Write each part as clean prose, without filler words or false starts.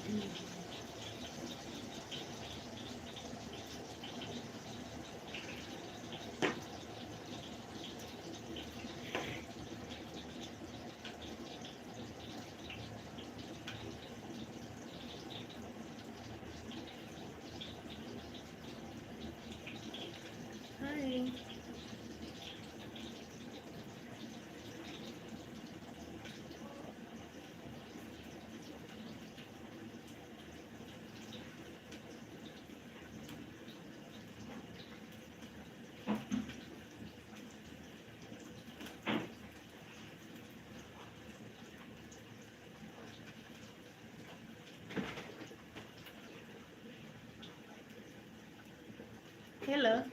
Hi. Hello.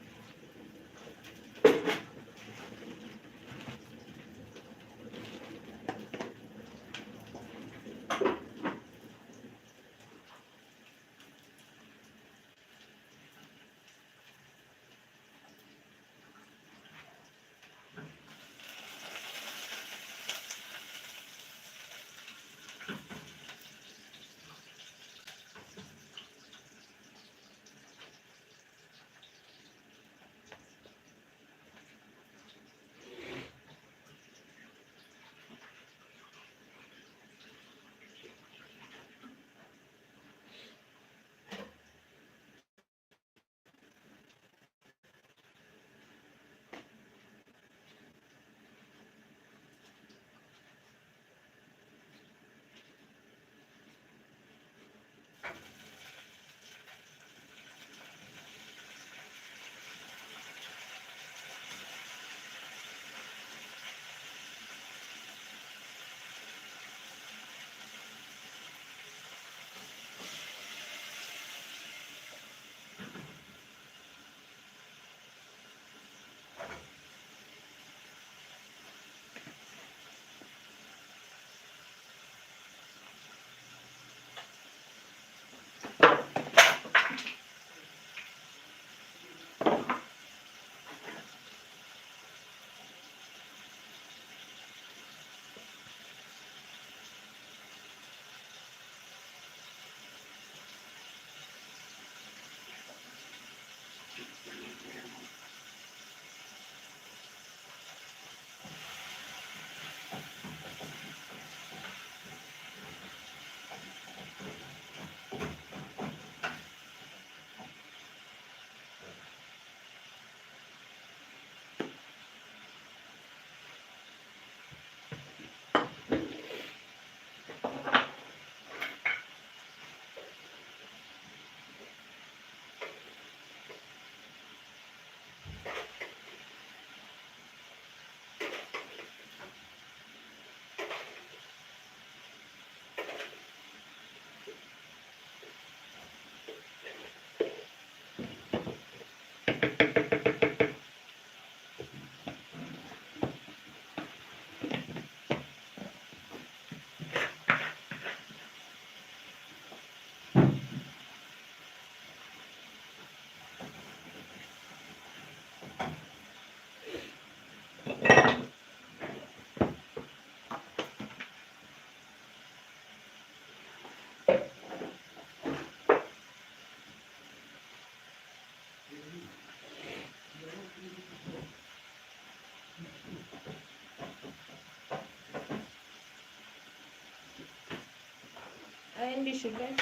Ayun, di sugar.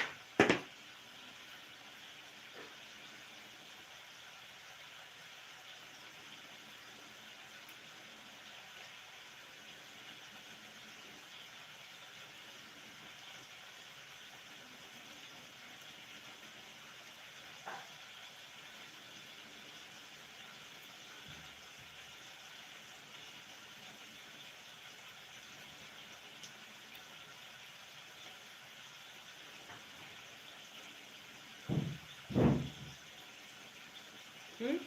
Hmm?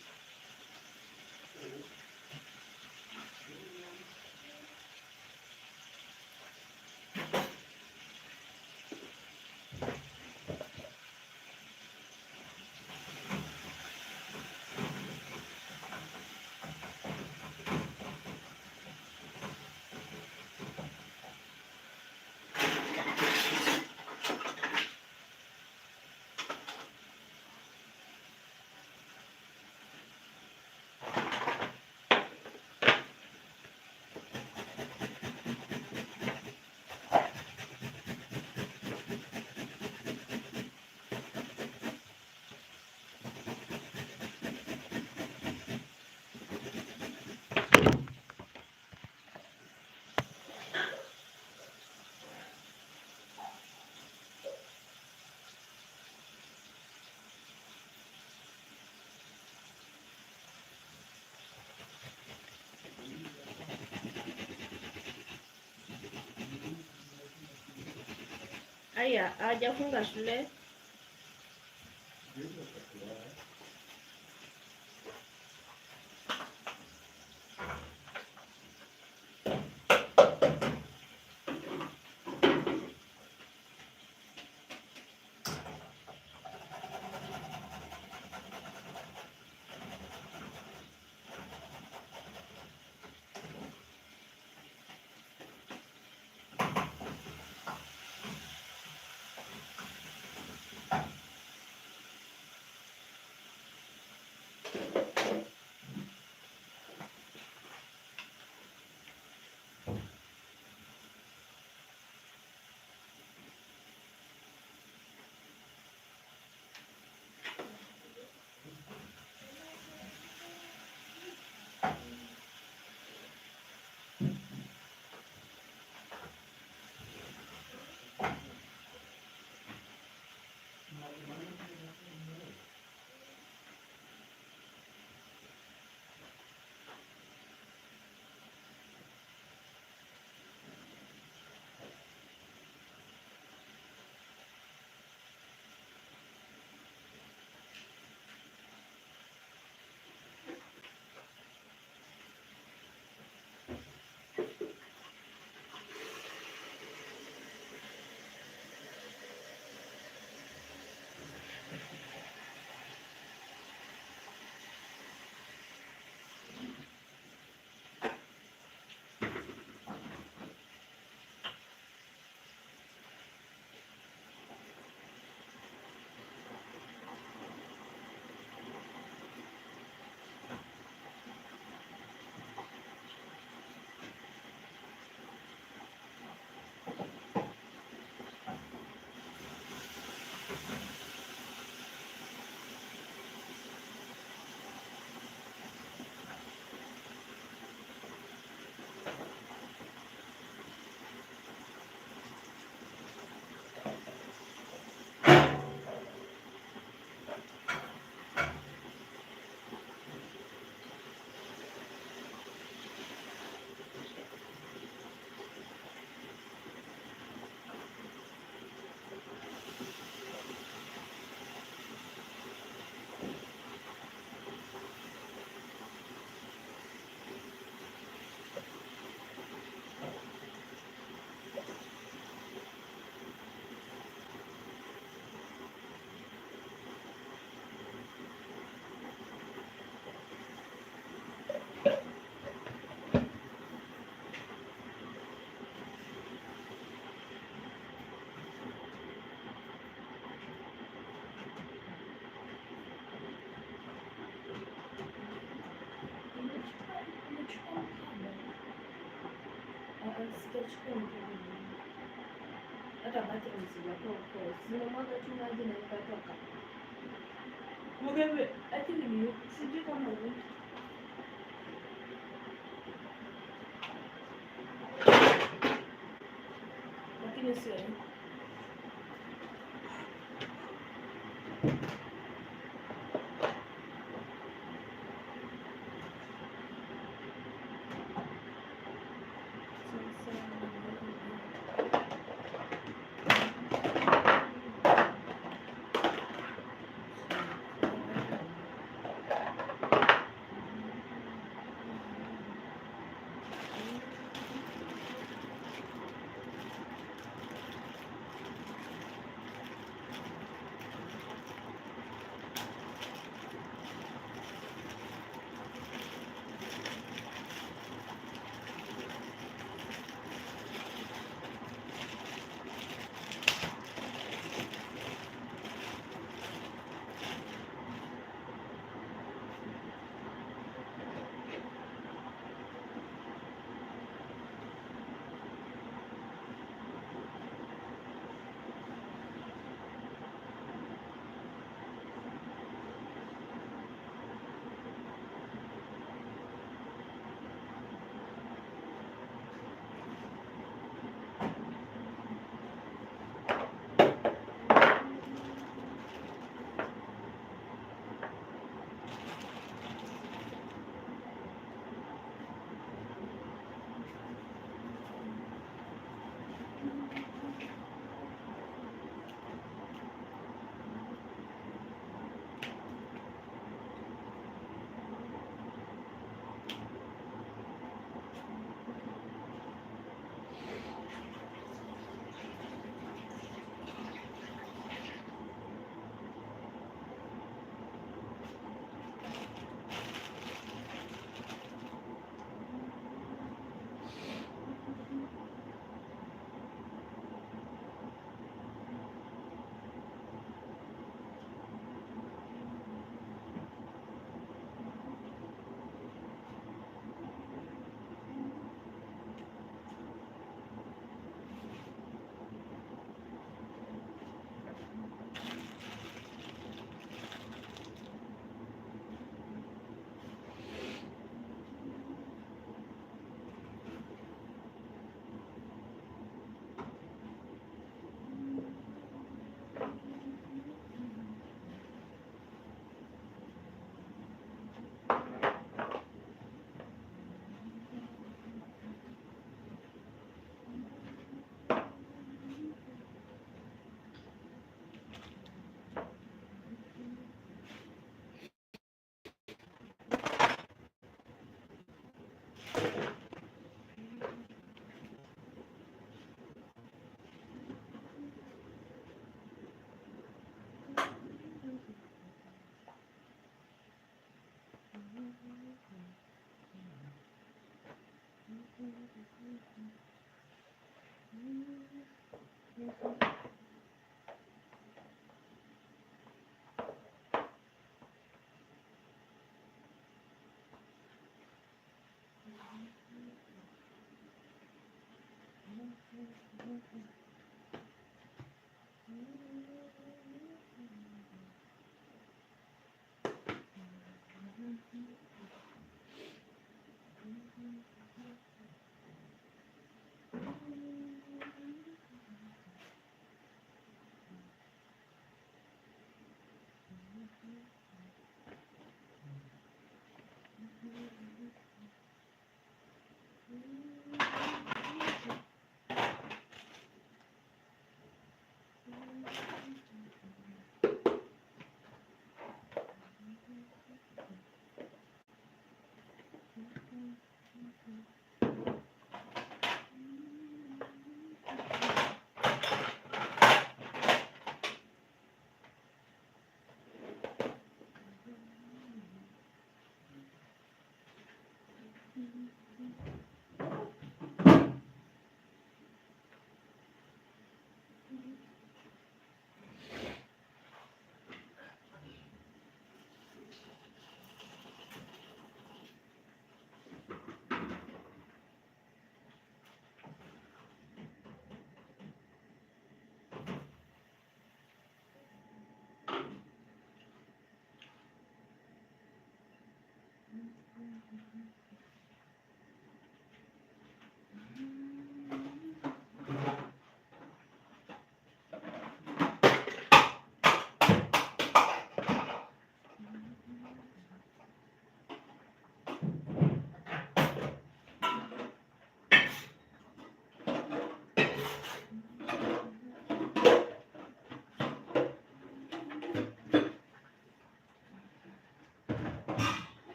Aya, hajafunga shule. Hata bati msijatoka. Sina mwaga tu maji na nikatoka. Mugebe, ati ni sijui kama ni. Lakini sio.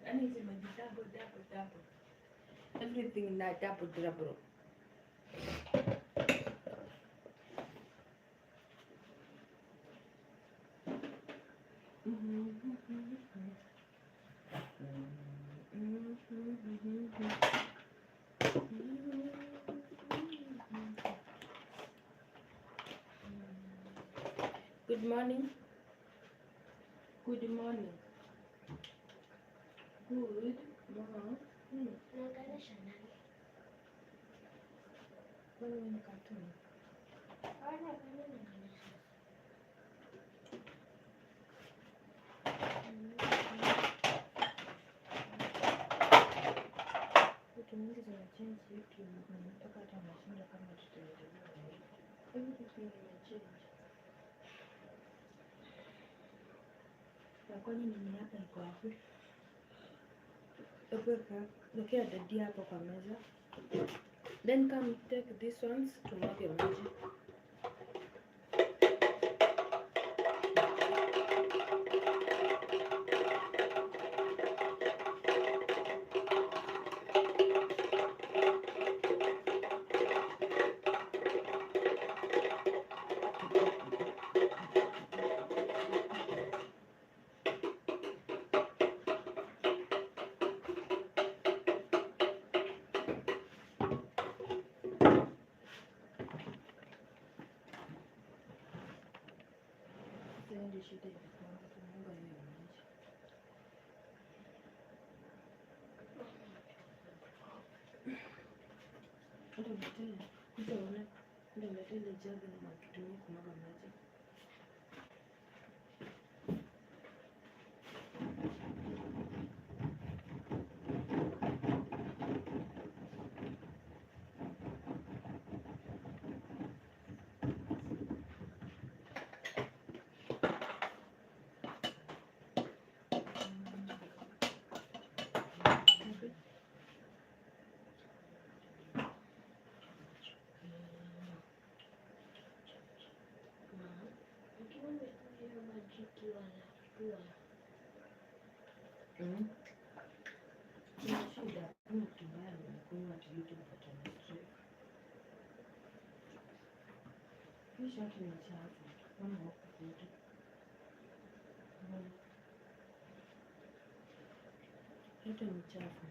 Anything double, double, double. Everything like double, double. Good morning. Good morning. Good morning. Vitu mingi zinachange yetu, mpaka hata nashinda kama tutaendelea na hivi. Everything imechange. Na kwani nini hapa iko wapi? Wekea dadi hapo kwa meza. Then come take these ones tumwage maji. Ndio shida ilikuwa tunaomba hiyo maji. Ndio mtenda. Ndio ona. Ndio mtenda jaga na makitumia kumwaga maji. kuwa kuna shida kama tumbaya nimekunywa vitu vya stress. Hii shati ni chafu kama huku kwetu. Shati ni chafu.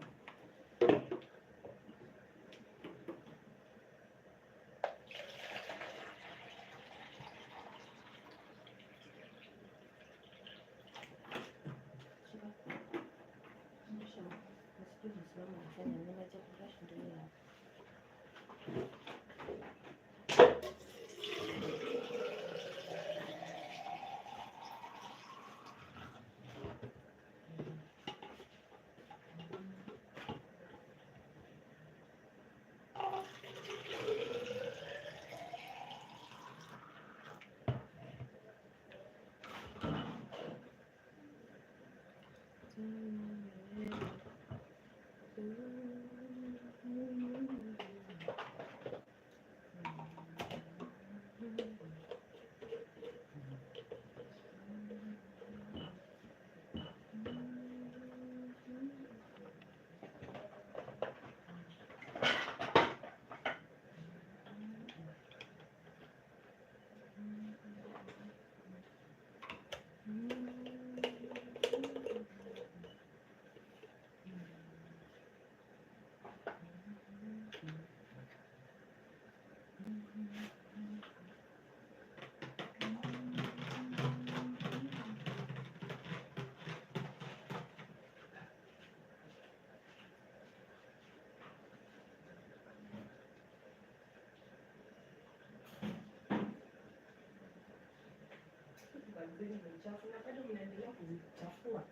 Kuzichafua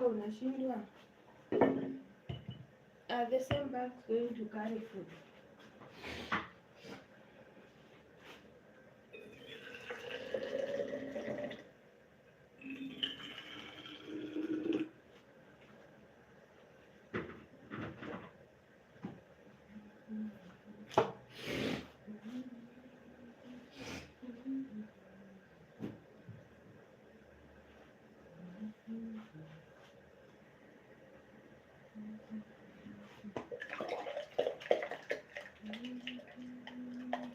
unashindwa. Are the same bags going to carry food?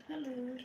Hello.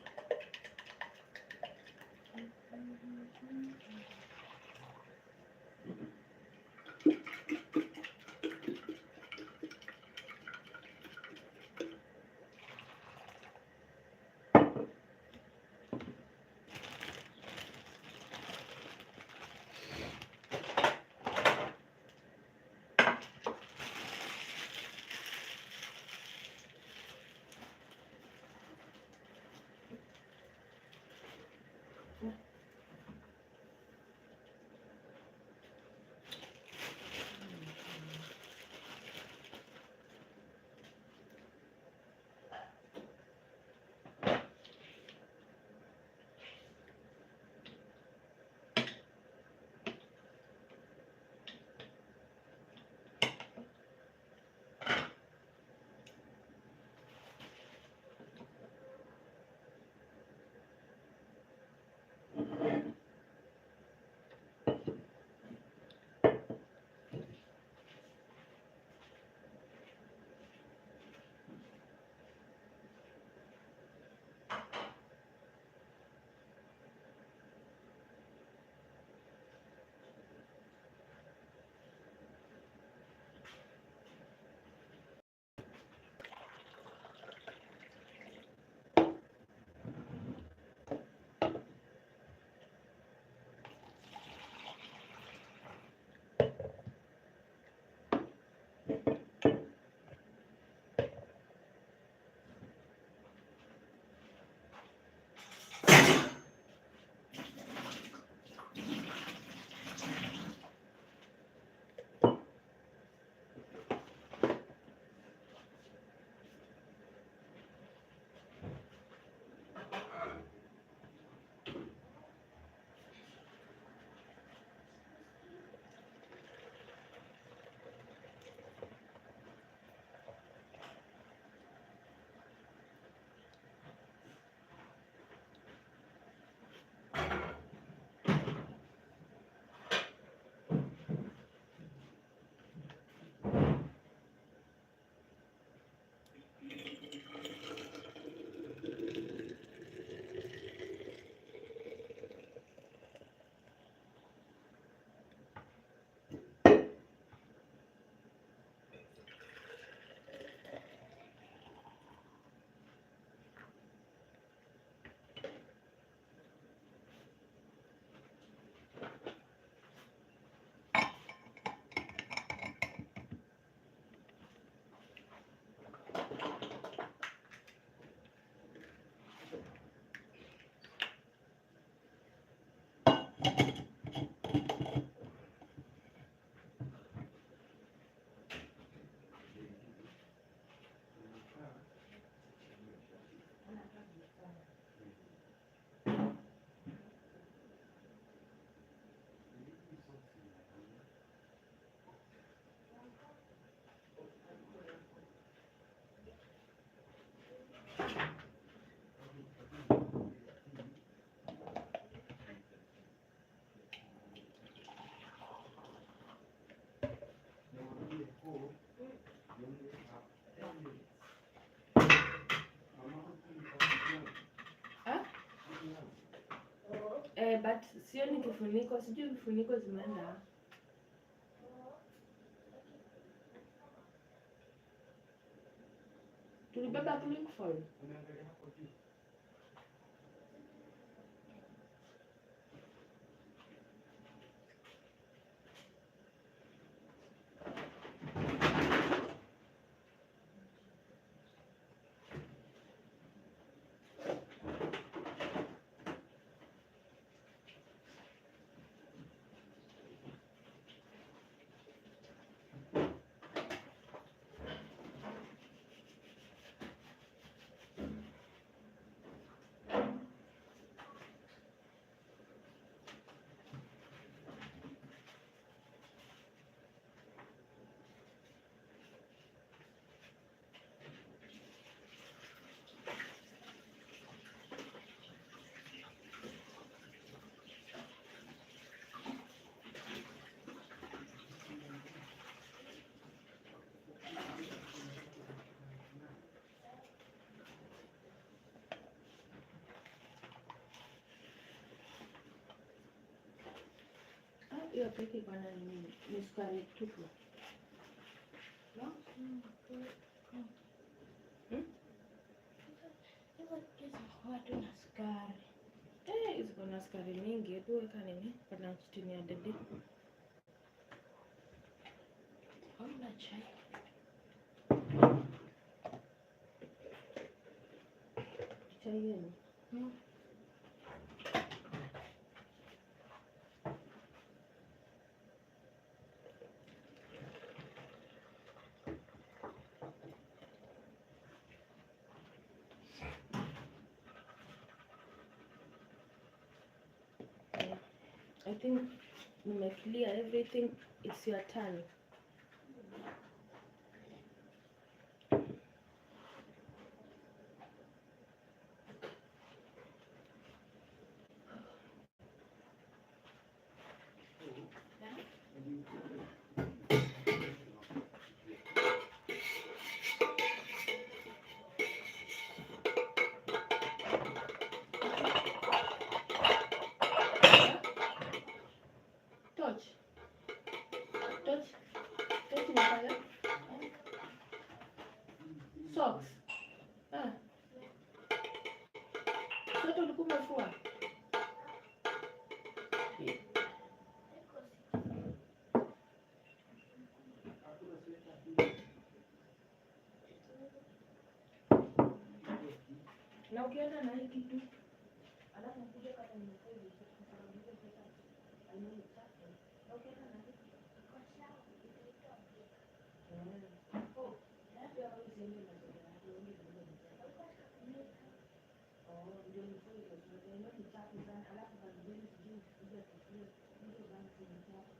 But sioni kifuniko, sijui kifuniko zimeenda. Tulibeba cling foil. Hiyo peke iko na nini? Ni sukari tupu. No? Watu na sukari. Hizo na sukari mingi. Hebu weka nini? Pana chini ya dede. Hauna chai. Chai yenu. I think clear everything. It's your turn. Socks. Sote ulikuwa umefua. Na ukienda na hii kitu. Alafu kuja kama nimefeli kwa sababu hiyo pesa. Alini chache. Na ukienda na hii kitu. Oh, ndio hapo siende na soda. Ndio ndio. Ndio nifanye kwa sababu ndio ni chache sana. Alafu kanibeni sijui kuja kufua. Ndio bana ni chache.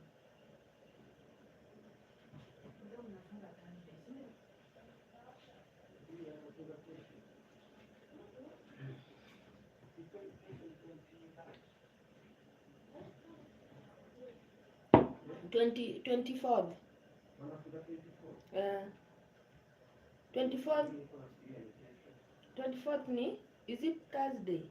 Ndio mnafunga kande. Sio? 24th. 24th ni, is it Thursday?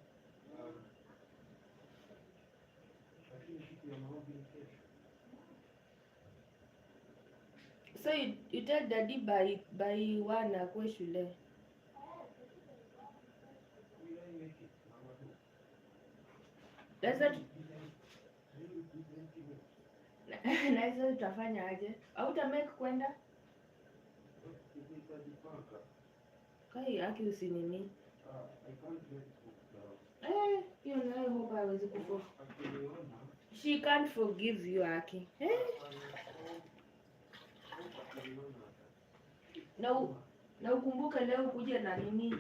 So you tell daddy by 1 akwe shule. Sasa na hizo utafanya aje? Au utamake kwenda? Kai yake usinini. You know, I hope I was kufu. She can't forgive you, Aki. Na ukumbuke leo kuja na nini?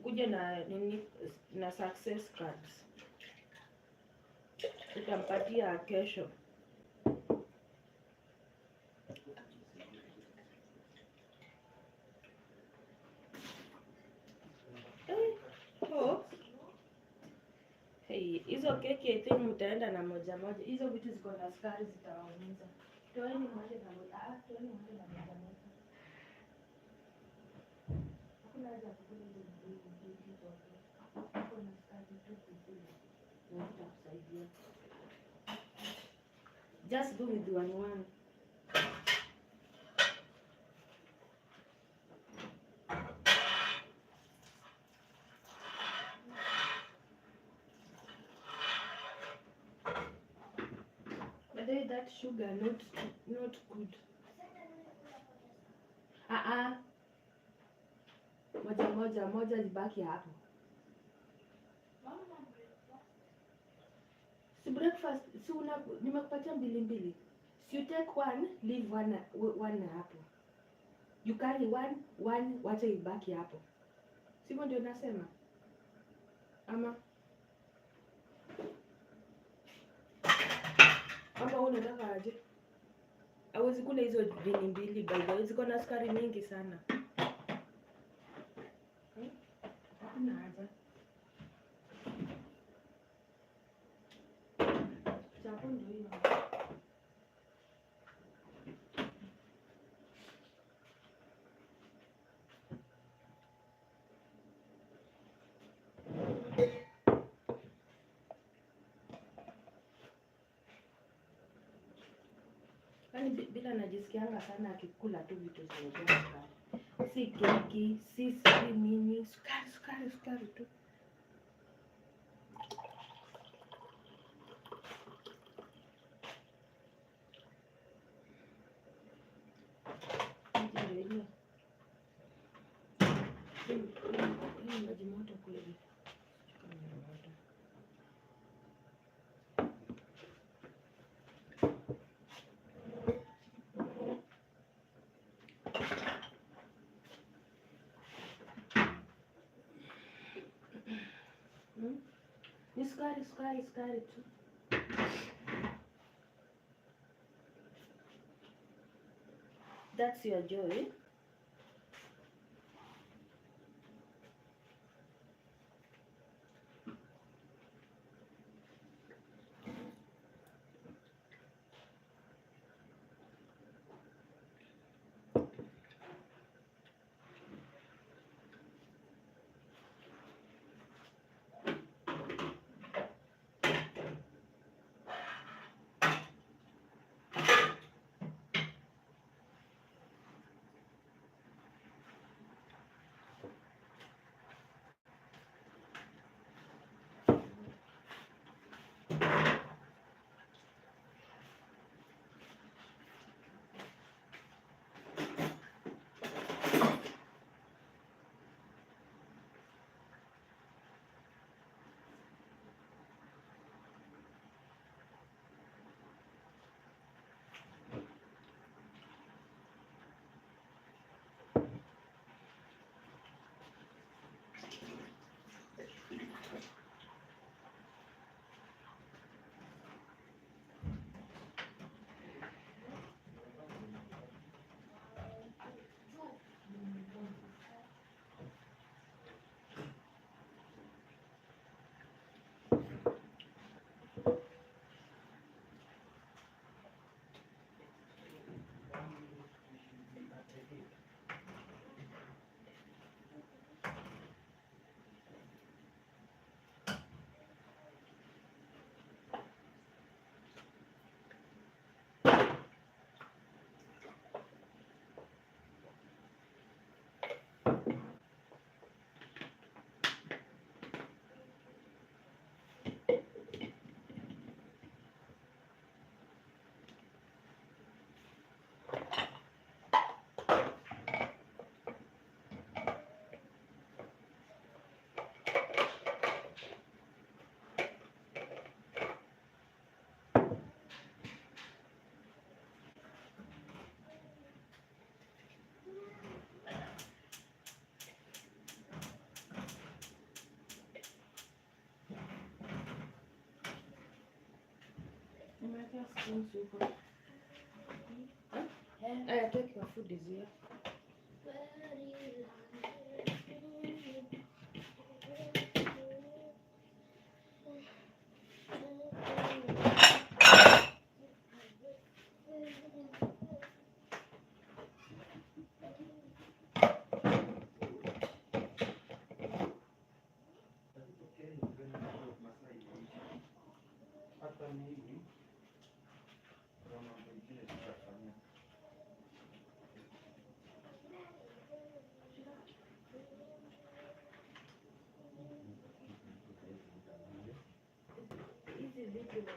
Kuja na nini na success cards. Utampatia kesho. Hey, hizo keki I think mtaenda na moja moja. Hizo vitu ziko na sukari zitawaumiza. Toeni mwende na toeni mwende na moja. Hakuna haja ya kukula hizo vitu zote. Hapo na sukari tu kukula. Na itakusaidia. Just go with one. But that sugar not good. Moja zibaki hapo. Si breakfast, si nimekupatia mbili. So you take one, leave one hapo. You carry one, wacha ibaki hapo. Sivyo ndio nasema? Ama unataka aje? Hawezi kula hizo mbili by the way, ziko na sukari mingi sana. Hakuna haja. Chapo ndio hiyo. Yaani bila najisikianga sana akikula tu vitu zimejaa sukari. Si keki, si nini, sukari tu. Maji moto kweli. Ni sukari tu. That's your joy. I take your food is here.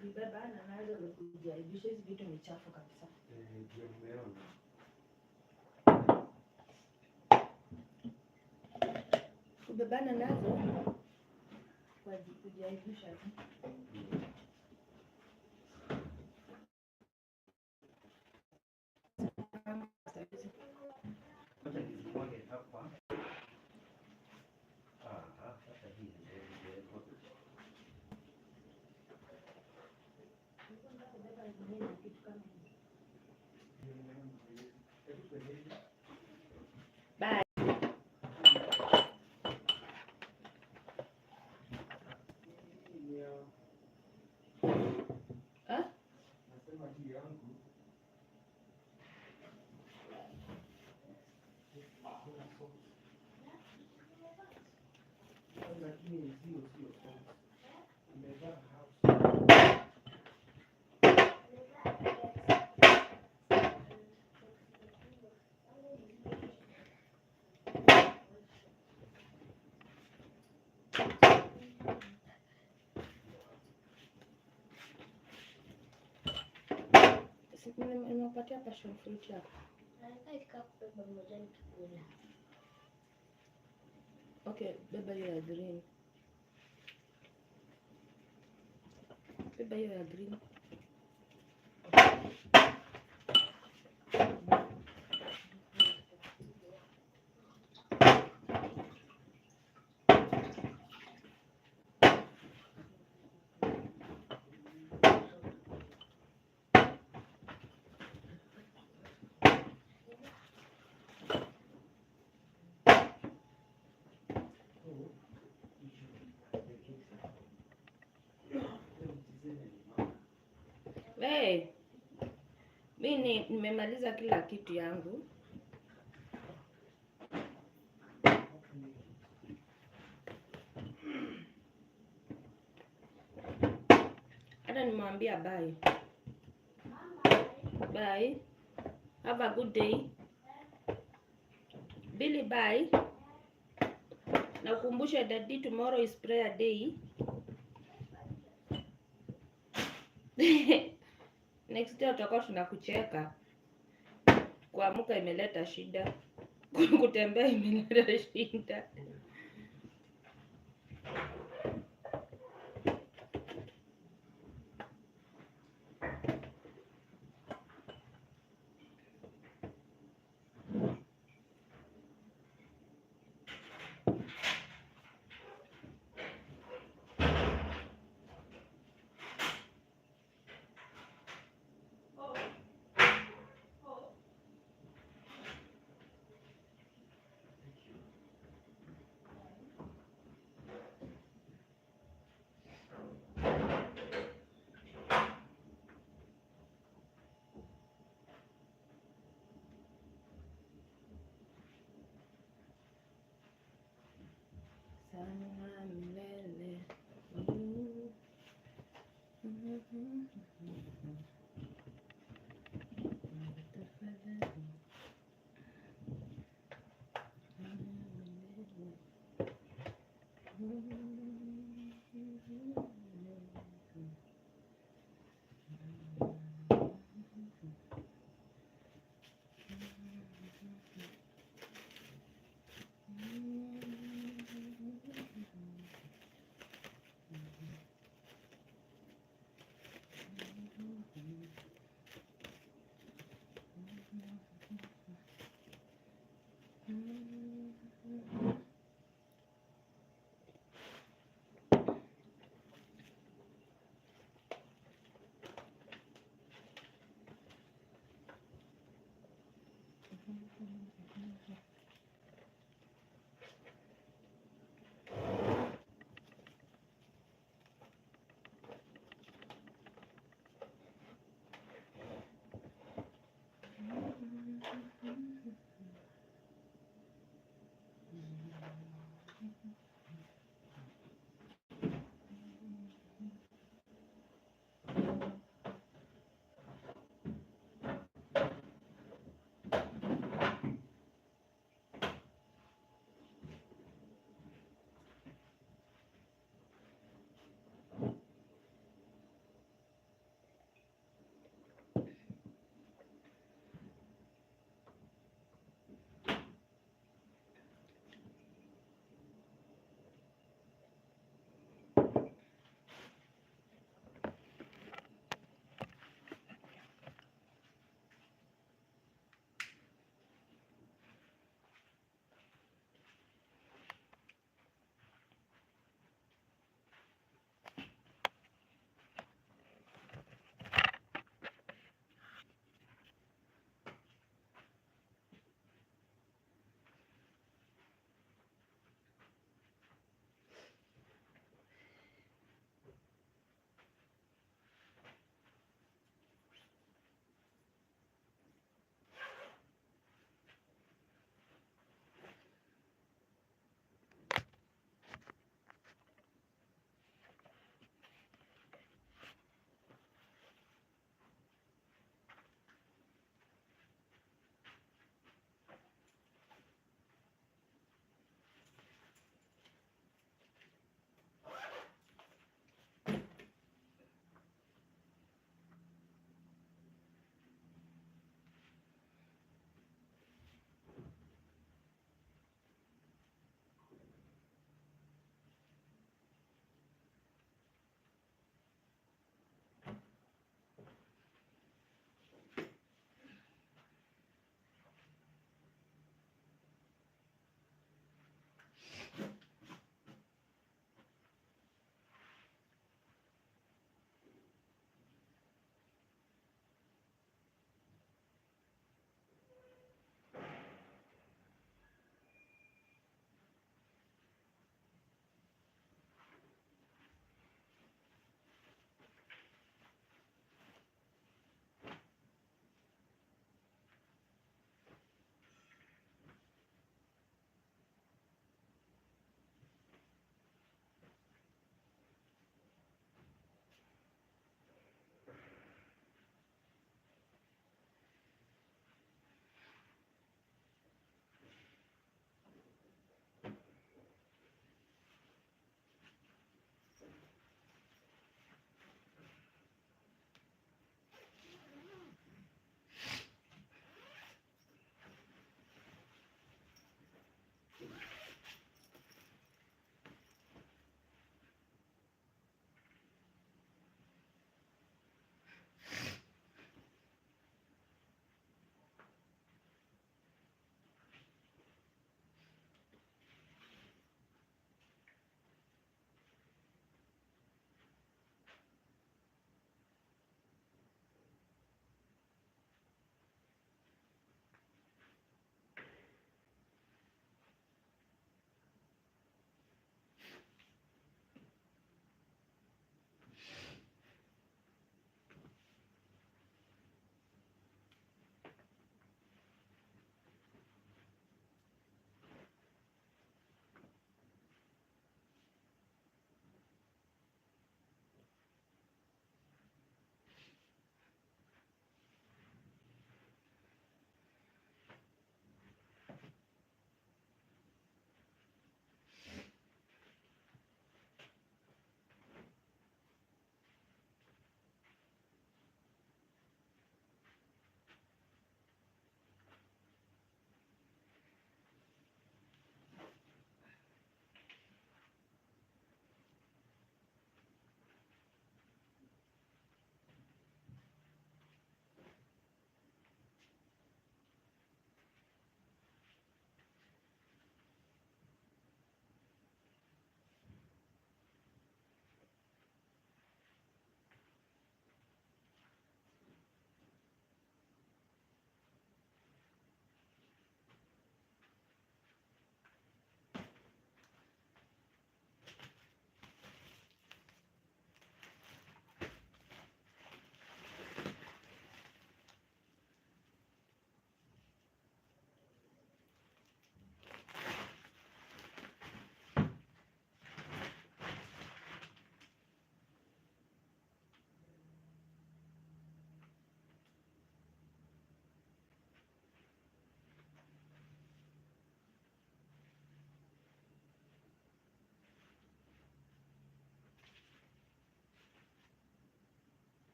Kubebana nazo ni kujaribisha, hizi vitu ni chafu kabisa. Ndio umeona. Kubebana nazo kwa kujaribisha tu. Bye. Nasema hii yangu. Lakini sio imevaa house. Nimepatia passion fruit yako. Okay, beba hiyo ya green. Beba hiyo ya green. Hey, mimi nimemaliza kila kitu yangu. Hata nimwambia bye. Bye. Have a good day. Billy, bye. Nakumbusha daddy, tomorrow is prayer day. Next day tutakuwa tunakucheka. Kuamka imeleta shida. Kutembea imeleta shida. Sana milele.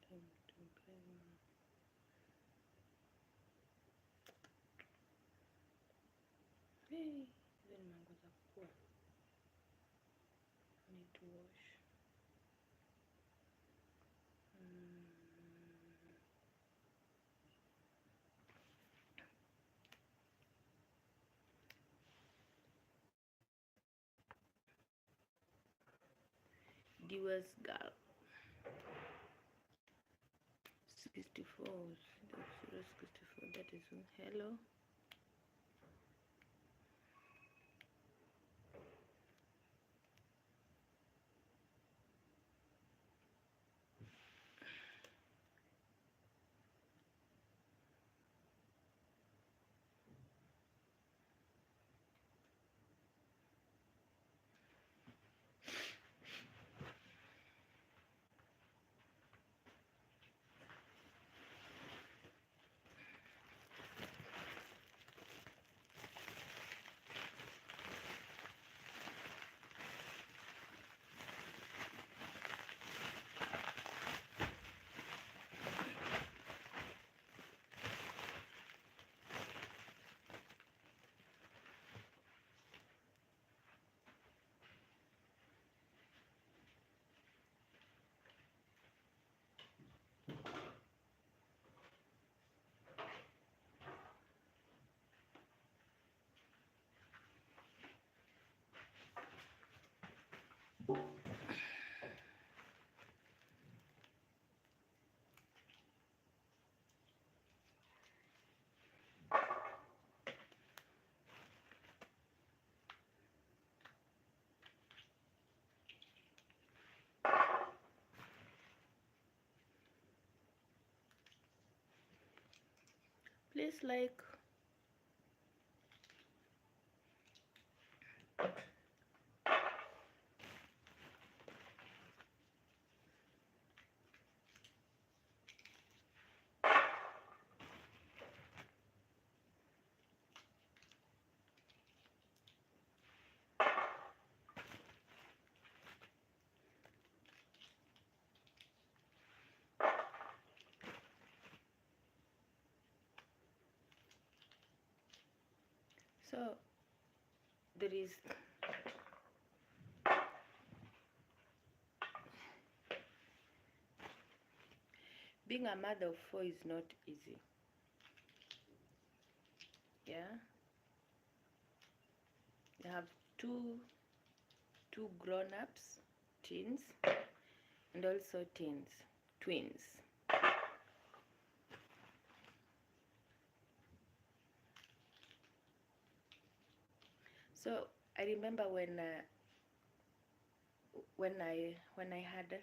time to blame. Hey, then mango za kukua. Need to wash. Diwas girl. 64. 064. That is hello. Please like. So there is being a mother of 4 is not easy. Yeah, I have two grown-ups, teens, and also twins. So I remember when I had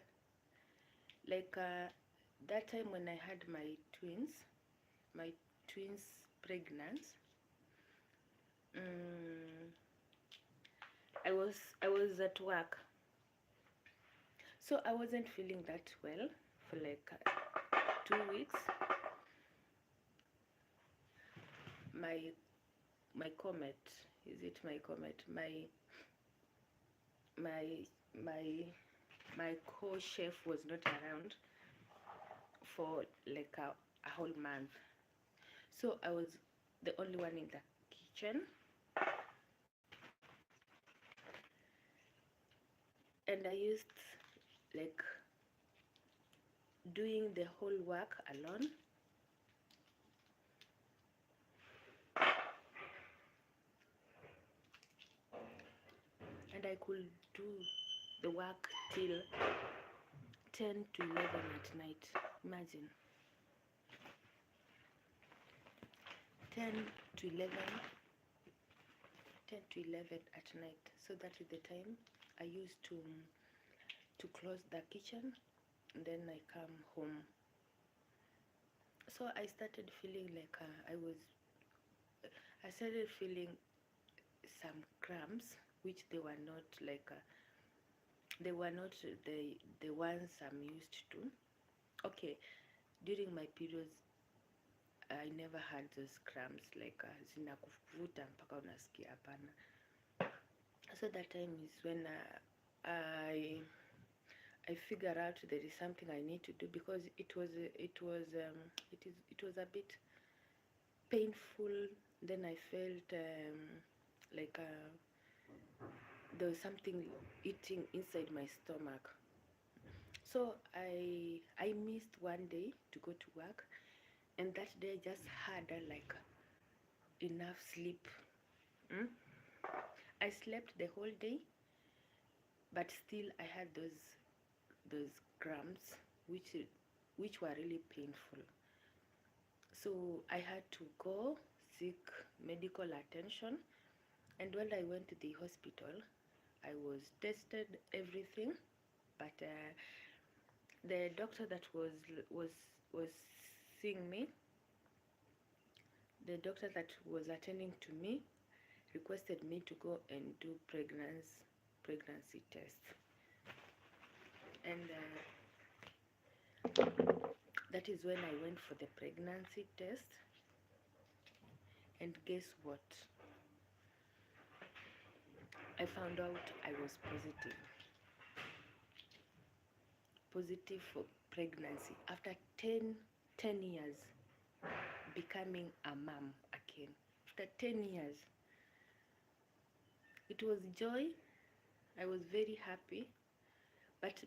that time when I had my twins pregnant. I was at work, so I wasn't feeling that well for like 2 weeks. My comet, is it my comet? My co-chef was not around for like a whole month, so I was the only one in the kitchen, and I used like doing the whole work alone. And I could do the work till 10 to 11 at night. Imagine. 10 to 11 at night. So that is the time I used to close the kitchen, and then I come home. So I started feeling like I started feeling some cramps, which they were not like they were not the ones I'm used to. Okay, during my periods I never had those cramps like zinakuvuta mpaka unasikia hapana. So that time is when I figure out there is something I need to do, because it was a bit painful. Then I felt like there was something eating inside my stomach. So I missed one day to go to work, and that day I just had like enough sleep. I slept the whole day, but still I had those cramps, which were really painful. So I had to go seek medical attention, and when I went to the hospital, I was tested everything, but the doctor that was seeing me, the doctor that was attending to me, requested me to go and do pregnancy test, and that is when I went for the pregnancy test. And guess what? I found out I was positive for pregnancy after 10 years becoming a mom again. After 10 years, it was joy. I was very happy, but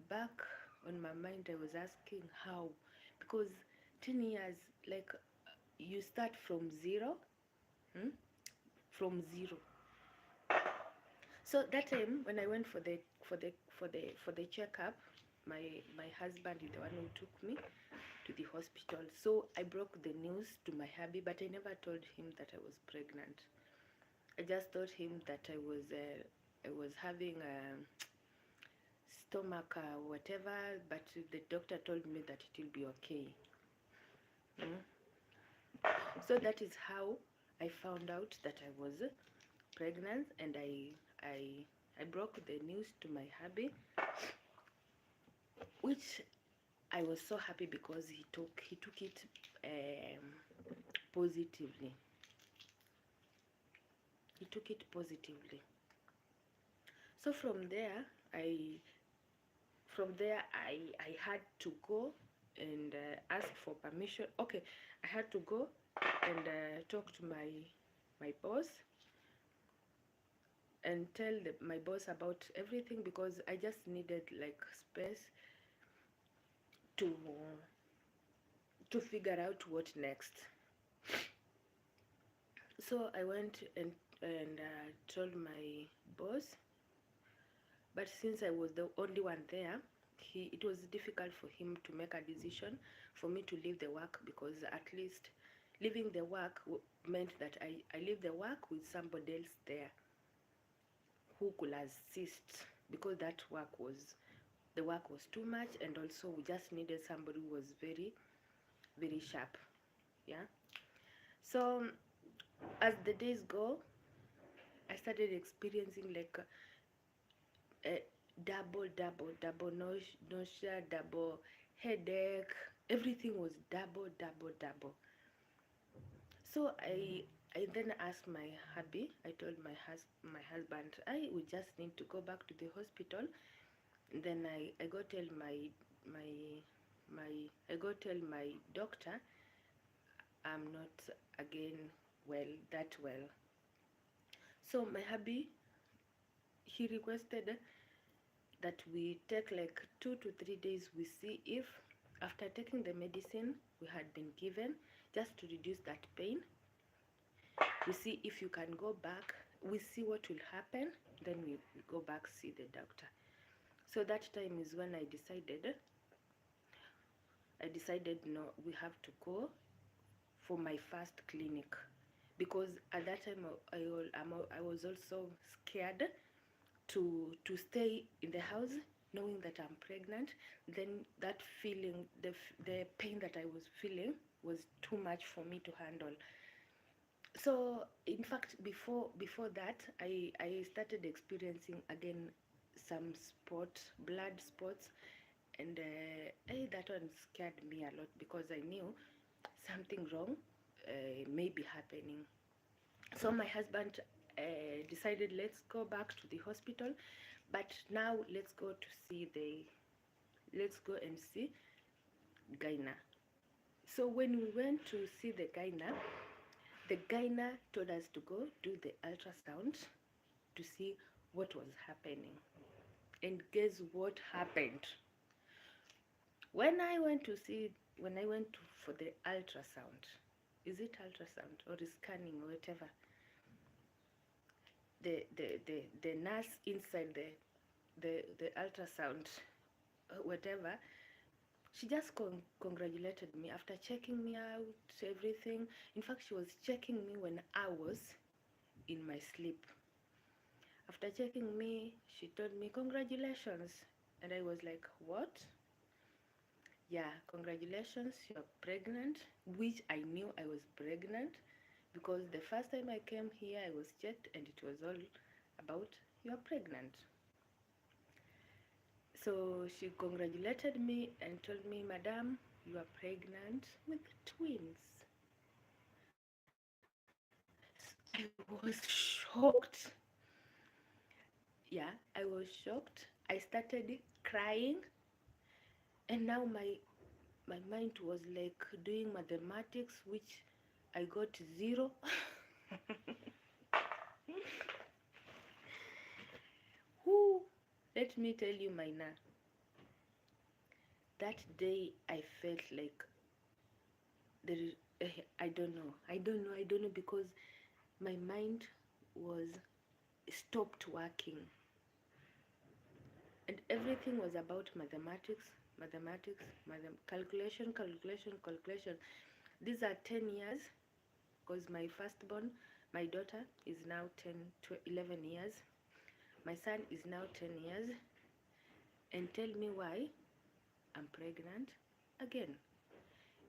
back on my mind I was asking how, because 10 years, like, you start from zero. From zero. So that time when I went for the checkup, my husband is the one who took me to the hospital. So I broke the news to my hubby, but I never told him that I was pregnant. I just told him that I was having stomach whatever, but the doctor told me that it will be okay. So that is how I found out that I was pregnant, and I broke the news to my hubby, which I was so happy because he took it positively. He took it positively. So from there I had to go and ask for permission. Okay, I had to go and talk to my boss and tell my boss about everything, because I just needed like space to figure out what next. So I went and told my boss, but since I was the only one there, it was difficult for him to make a decision for me to leave the work, because at least leaving the work meant that I leave the work with somebody else there who could assist, because the work was too much, and also we just needed somebody who was very, very sharp. Yeah. So as the days go, I started experiencing like double nausea, double headache. Everything was double. So I then asked my hubby. I told my husband, I would just need to go back to the hospital. And then I go tell my doctor I'm not again that well. So my hubby, he requested that we take like 2 to 3 days. We see if after taking the medicine we had been given, just to reduce that pain, we see if you can go back, we see what will happen, then we go back, see the doctor. So that time is when I decided no, we have to go for my first clinic, because at that time I was also scared to stay in the house knowing that I'm pregnant. Then that feeling, the pain that I was feeling was too much for me to handle. So in fact, before that, I started experiencing again some blood spots, and that one scared me a lot, because I knew something wrong may be happening. So my husband decided, let's go back to the hospital, But now let's go and see gyna. So when we went to see the gyna told us to go do the ultrasound to see what was happening. And guess what happened? When I went for the ultrasound, is it ultrasound or scanning or whatever? The nurse inside the ultrasound, whatever, she just congratulated me after checking me out, everything. In fact, she was checking me when I was in my sleep. After checking me, she told me, congratulations. And I was like, what? Yeah, congratulations, you're pregnant, which I knew I was pregnant because the first time I came here, I was checked and it was all about, you're pregnant. So she congratulated me and told me, Madam, you are pregnant with twins. I was shocked. Yeah, I was shocked. I started crying, and now my mind was like doing mathematics, which I got 0. Whoo, let me tell you, Maina, that day I felt like there is, I don't know, because my mind was stopped working, and everything was about mathematics, calculation. These are 10 years, because my firstborn, my daughter, is now 11 years. My son is now 10 years. And tell me why I'm pregnant again.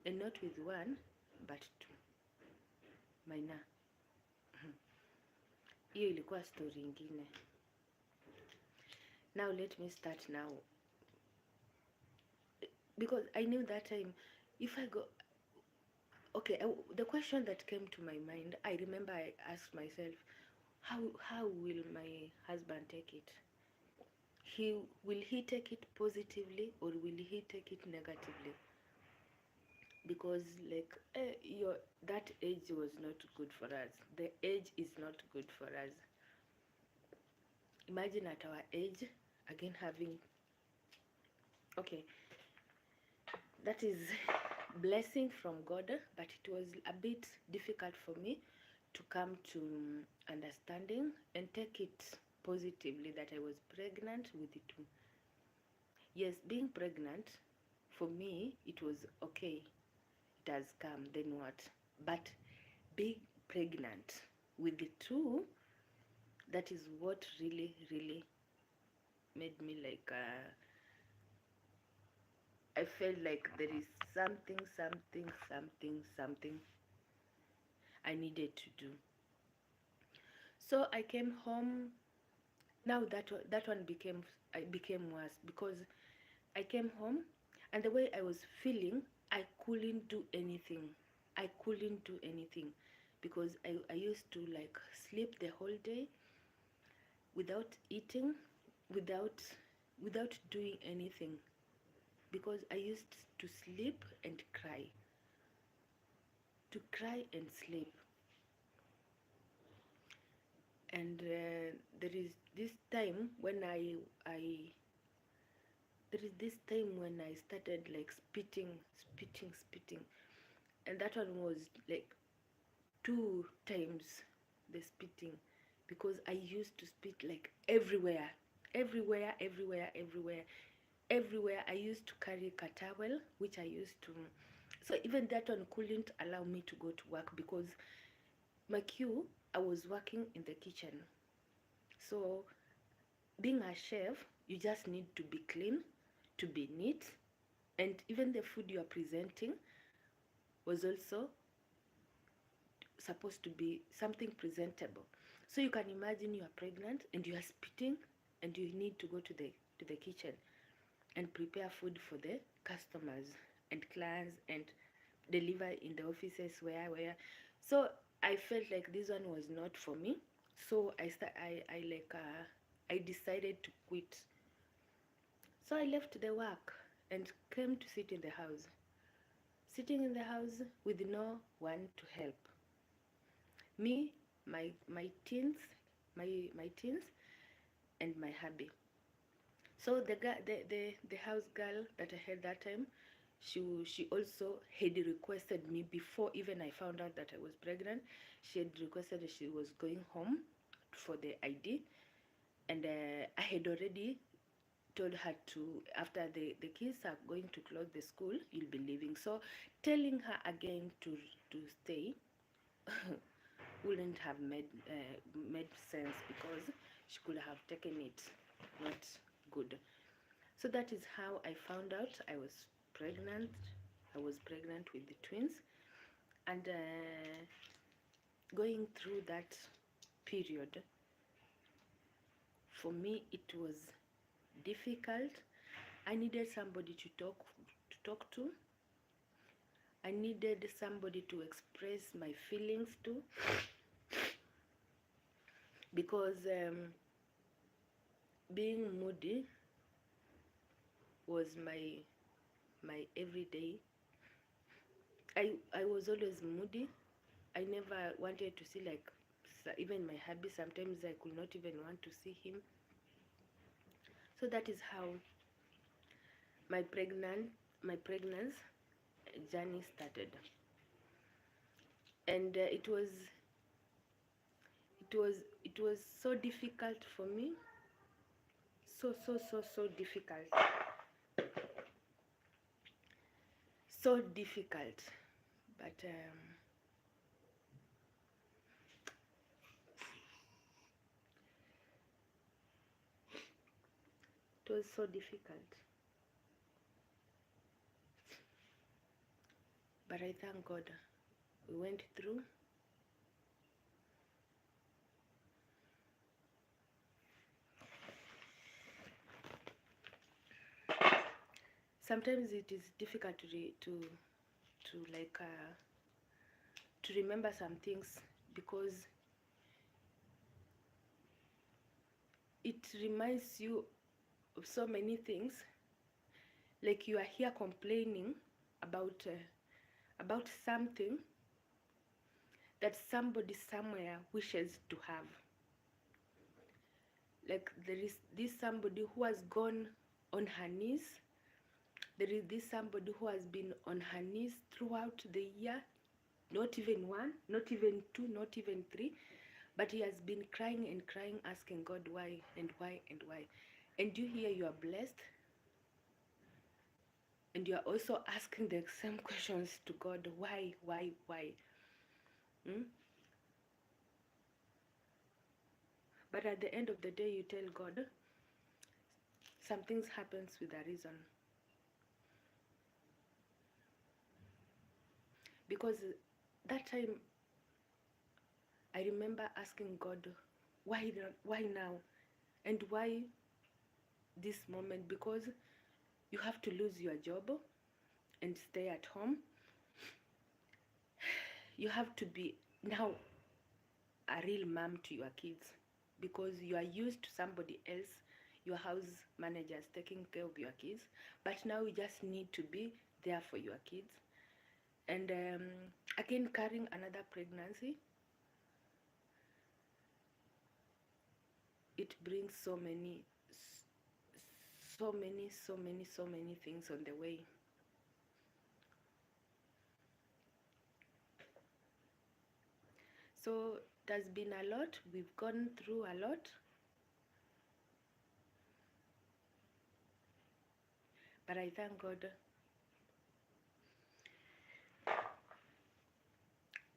And not with one, but 2. Maina, hiyo ilikuwa story ingine. Now let me start now. Because I knew that time, if I go... Okay, the question that came to my mind, I remember I asked myself, how will my husband take it? Will he take it positively or will he take it negatively? Because like that age was not good for us. The age is not good for us. Imagine at our age again having... Okay, that is blessing from God, but it was a bit difficult for me to come to understanding and take it positively that I was pregnant with the 2. Yes, being pregnant, for me, it was okay. It has come, then what? But being pregnant with the 2, that is what really, really made me like... I felt like there is something I needed to do. So I came home. Now that one became worse, because I came home and the way I was feeling, I couldn't do anything. Because I used to like sleep the whole day without eating, without doing anything, because I used to sleep and cry, and sleep. And there is this time when I started like spitting, and that one was like 2 times the spitting, because I used to spit like everywhere. I used to carry a towel, which I used to... So even that one couldn't allow me to go to work, because my cue, I was working in the kitchen. So being a chef, you just need to be clean, to be neat, and even the food you are presenting was also supposed to be something presentable. So you can imagine you are pregnant and you are spitting, and you need to go to the kitchen and prepare food for the customers and clients and deliver in the offices where. So I felt like this one was not for me. So I I decided to quit. So I left the work and came to sit in the house. Sitting in the house with no one to help. Me, my teens, my teens, and my hubby. So the house girl that I had that time, she also had requested me before even I found out that I was pregnant. She had requested that she was going home for the ID, and I had already told her to, after the kids are going to close the school, you'll be leaving. So telling her again to stay wouldn't have made sense, because she could have taken it not good. So that is how I found out I was pregnant. I was pregnant with the twins, and going through that period, for me it was difficult. I needed somebody to talk to. I needed somebody to express my feelings to, because being moody was my everyday. I was always moody. I never wanted to see, like, even my hubby. Sometimes I could not even want to see him. So that is how my pregnancy journey started, and it was so difficult for me, so difficult, so difficult, but it was so difficult, but I thank God we went through. Sometimes it is difficult to like to remember some things, because it reminds you of so many things. Like, you are here complaining about something that somebody somewhere wishes to have. Like, there is this somebody who has gone on her knees. There is this somebody who has been on her knees throughout the year, not even one, not even two, not even three, but he has been crying and crying, asking God why and why and why. And you here, you are blessed, and you are also asking the same questions to God. Why? But at the end of the day, you tell God, some things happens with a reason. Because that time, I remember asking God, why now? And why this moment? Because you have to lose your job and stay at home. You have to be now a real mom to your kids, because you are used to somebody else, your house managers, taking care of your kids, but now you just need to be there for your kids. And again, carrying another pregnancy, it brings so many things on the way. So it has been a lot. We've gone through a lot, but I thank God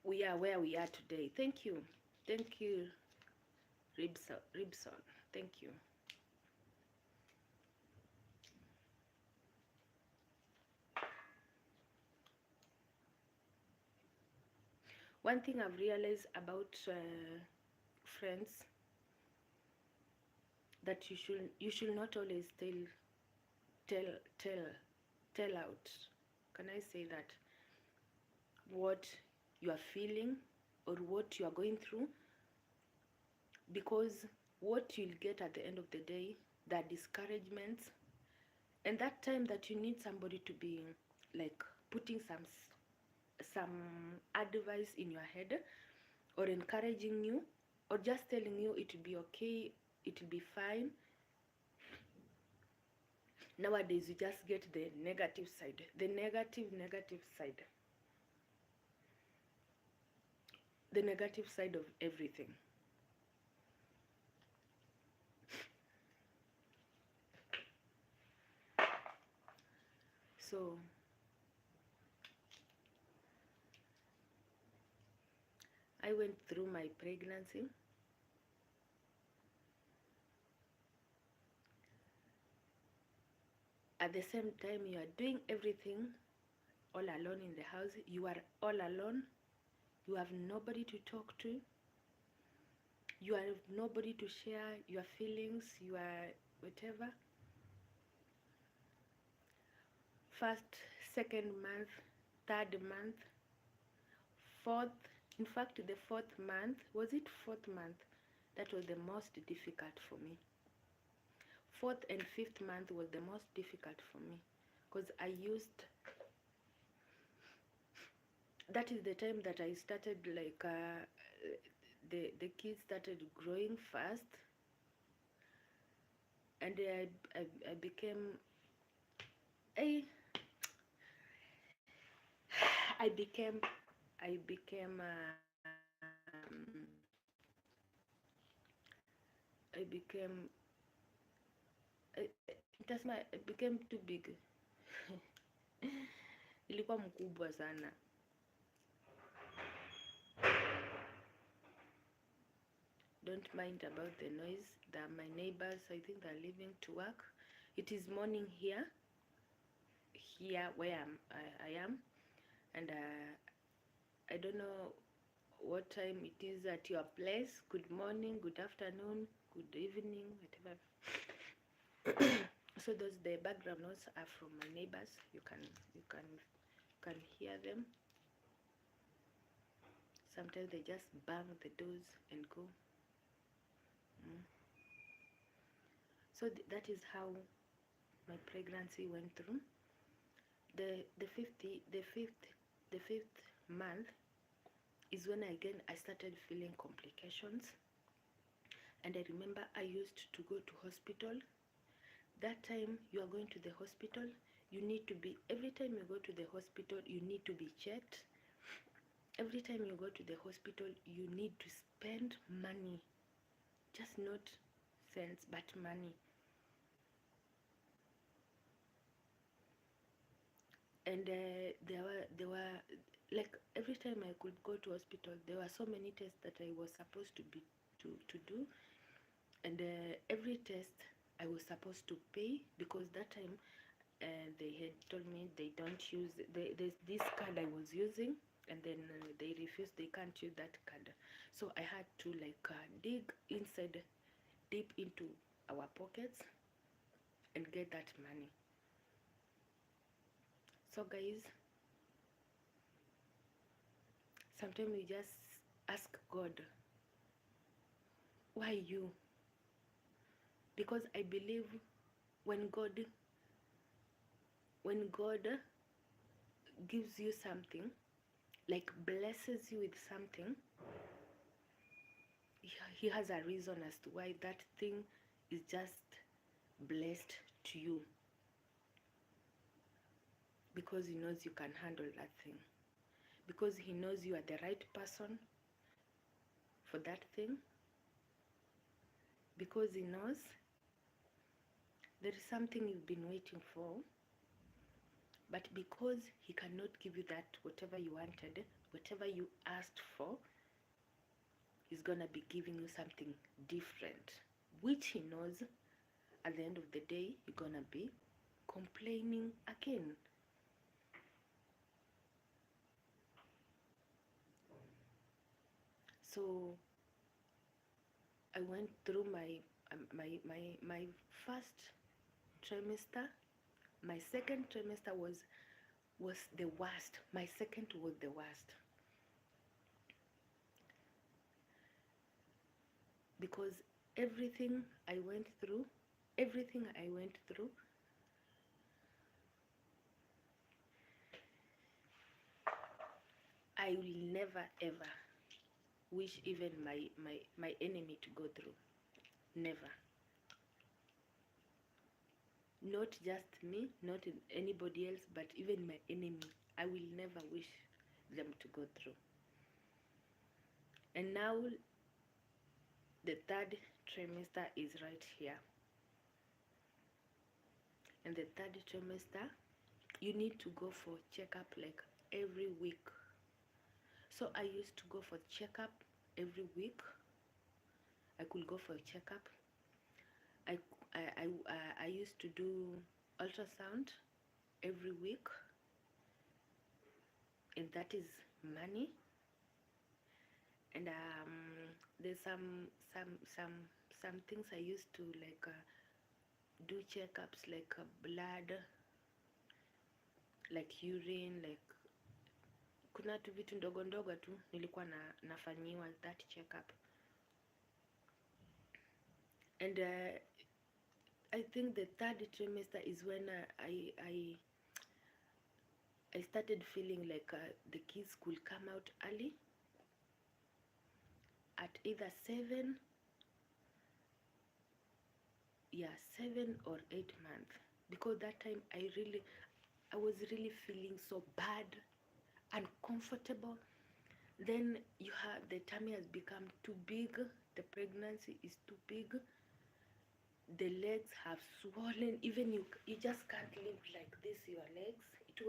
we are where we are today. Thank you, Ribson. Thank you. One thing I've realized about friends, that you should not always tell out. Can I say that? What you are feeling or what you are going through, because what you'll get at the end of the day, the discouragements, and that time that you need somebody to be like putting some advice in your head, or encouraging you, or just telling you it will be okay, it will be fine. Nowadays you just get the negative side, the negative side, the negative side of everything. So I went through my pregnancy. At the same time, you are doing everything all alone in the house. You are all alone. You have nobody to talk to. You have nobody to share your feelings, your whatever. First, second month, third month, fourth. In fact, the fourth month, was it fourth month? That was the most difficult for me. Fourth and fifth month was the most difficult for me, because that is the time that I started like the kids started growing fast, and I became I I became I became I became nitasema I became too big. Ilikuwa mkubwa sana. Don't mind about the noise. My neighbors, I think they're leaving to work. It is morning here where I am, and I don't know what time it is at your place. Good morning, good afternoon, good evening, whatever. So those the background noise are from my neighbors. You can hear them. Sometimes they just bang the doors and go. So that is how my pregnancy went through. The fifth month is when I started feeling complications, and I remember I used to go to hospital. That time you are going to the hospital, you need to be, every time you go to the hospital, you need to be checked. Every time you go to the hospital, you need to spend money, just not cents, but money. And there were like every time I could go to hospital, there were so many tests that I was supposed to do, and every test I was supposed to pay, because that time they had told me they don't use there's this card I was using, and then they refused, they can't use that card. So I had to like dig inside, deep into our pockets, and get that money. So guys, sometimes we just ask God, why you? Because I believe when God gives you something, like blesses you with something, he has a reason as to why that thing is just blessed to you, because he knows you can handle that thing, because he knows you are the right person for that thing, because he knows there is something you've been waiting for, but because he cannot give you that whatever you wanted, whatever you asked for, he's gonna be giving you something different, which he knows at the end of the day you're gonna be complaining again. So I went through my first trimester. My second trimester was the worst. My second was the worst, because everything I went through, I will never ever wish even my enemy to go through. Never. Not just me, not anybody else, but even my enemy. I will never wish them to go through. And now the third trimester is right here. And the third trimester, you need to go for checkup like every week. So I used to go for checkup every week. I could go for a checkup. I, I used to do ultrasound every week, and that is money. And there's some things I used to like do checkups like blood, like urine, like kuna tu vitu ndogo ndogo tu nilikuwa nafanyiwa that checkup. And I think the third trimester is when I started feeling like the kids could come out early at either 7 or 8 months, because that time I was really feeling so bad, uncomfortable. Then you have the tummy has become too big, the pregnancy is too big, the legs have swollen, even you just can't lift like this your legs. It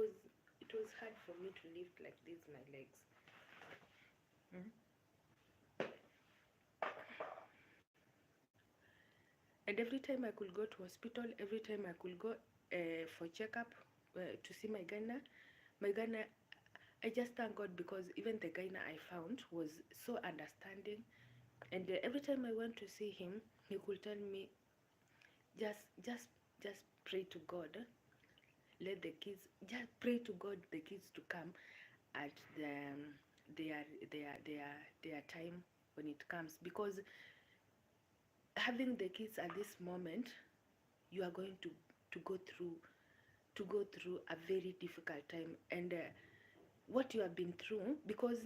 was hard for me to lift like this my legs. And every time I could go to hospital, every time I could go for checkup to see my gyna, I just thank God, because even the gyna I found was so understanding. And every time I went to see him, he could tell me, just pray to God, let the kids, just pray to God the kids to come at their time when it comes, because having the kids at this moment, you are going to go through a very difficult time. And what you have been through, because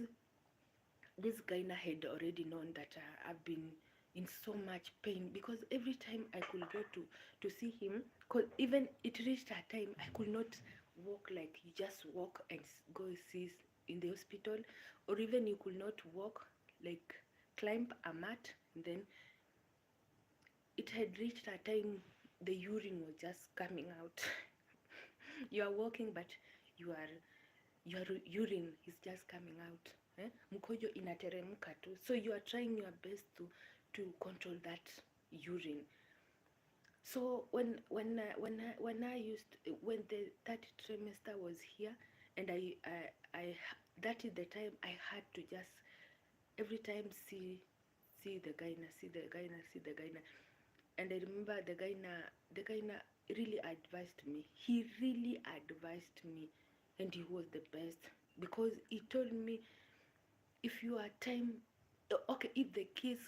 this guy had already known that I've been in so much pain, because every time I could go to see him, because even it reached a time I could not walk like you just walk and go see in the hospital, or even you could not walk like climb a mat. And then it had reached a time the urine was just coming out. You are walking, but your urine is just coming out. Mkojo inateremka tu, so you are trying your best to control that urine. So when the third trimester was here, and I that is the time I had to just every time see the gyna. And I remember the gyna really advised me. He really advised me, and he was the best, because he told me, if you are time, okay, if the kids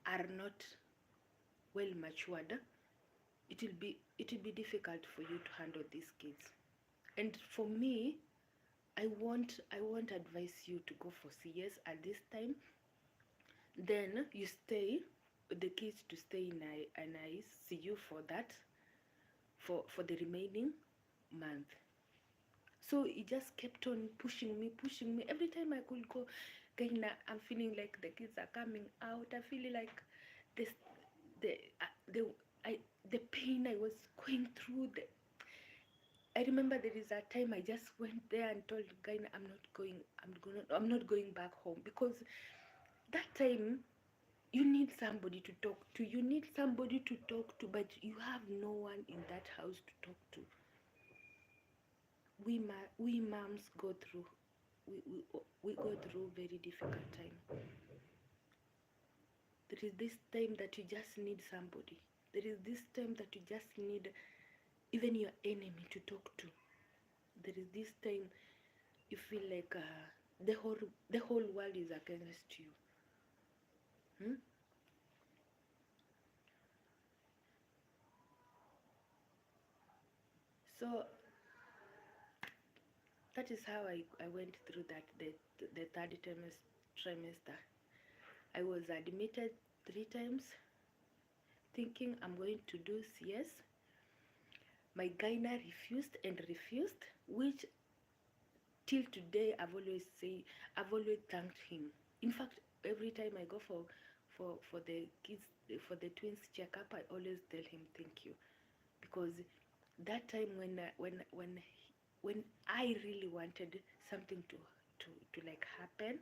are not well matured, it will be difficult for you to handle these kids. And for me, I won't advise you to go for CS at this time. Then you stay the kids to stay in an ICU for that, for the remaining month. So he just kept on pushing me. Every time I could go, I'm feeling like the kids are coming out. I feel like this, the pain I was going through. I remember there is a time I just went there and told Gaina, I'm not going back home, because that time you need somebody to talk to. But you have no one in that house to talk to. We moms go through we go through very difficult time. There is this time that you just need somebody. There is this time that you just need even your enemy to talk to. There is this time you feel like the whole world is against you. So that is how I went through that the third trimester. I was admitted 3 times thinking I'm going to do CS. My gyna refused and refused, which till today I've always thanked him. In fact, every time I go for the kids, for the twins checkup, I always tell him thank you, because that time when I really wanted something to like happen.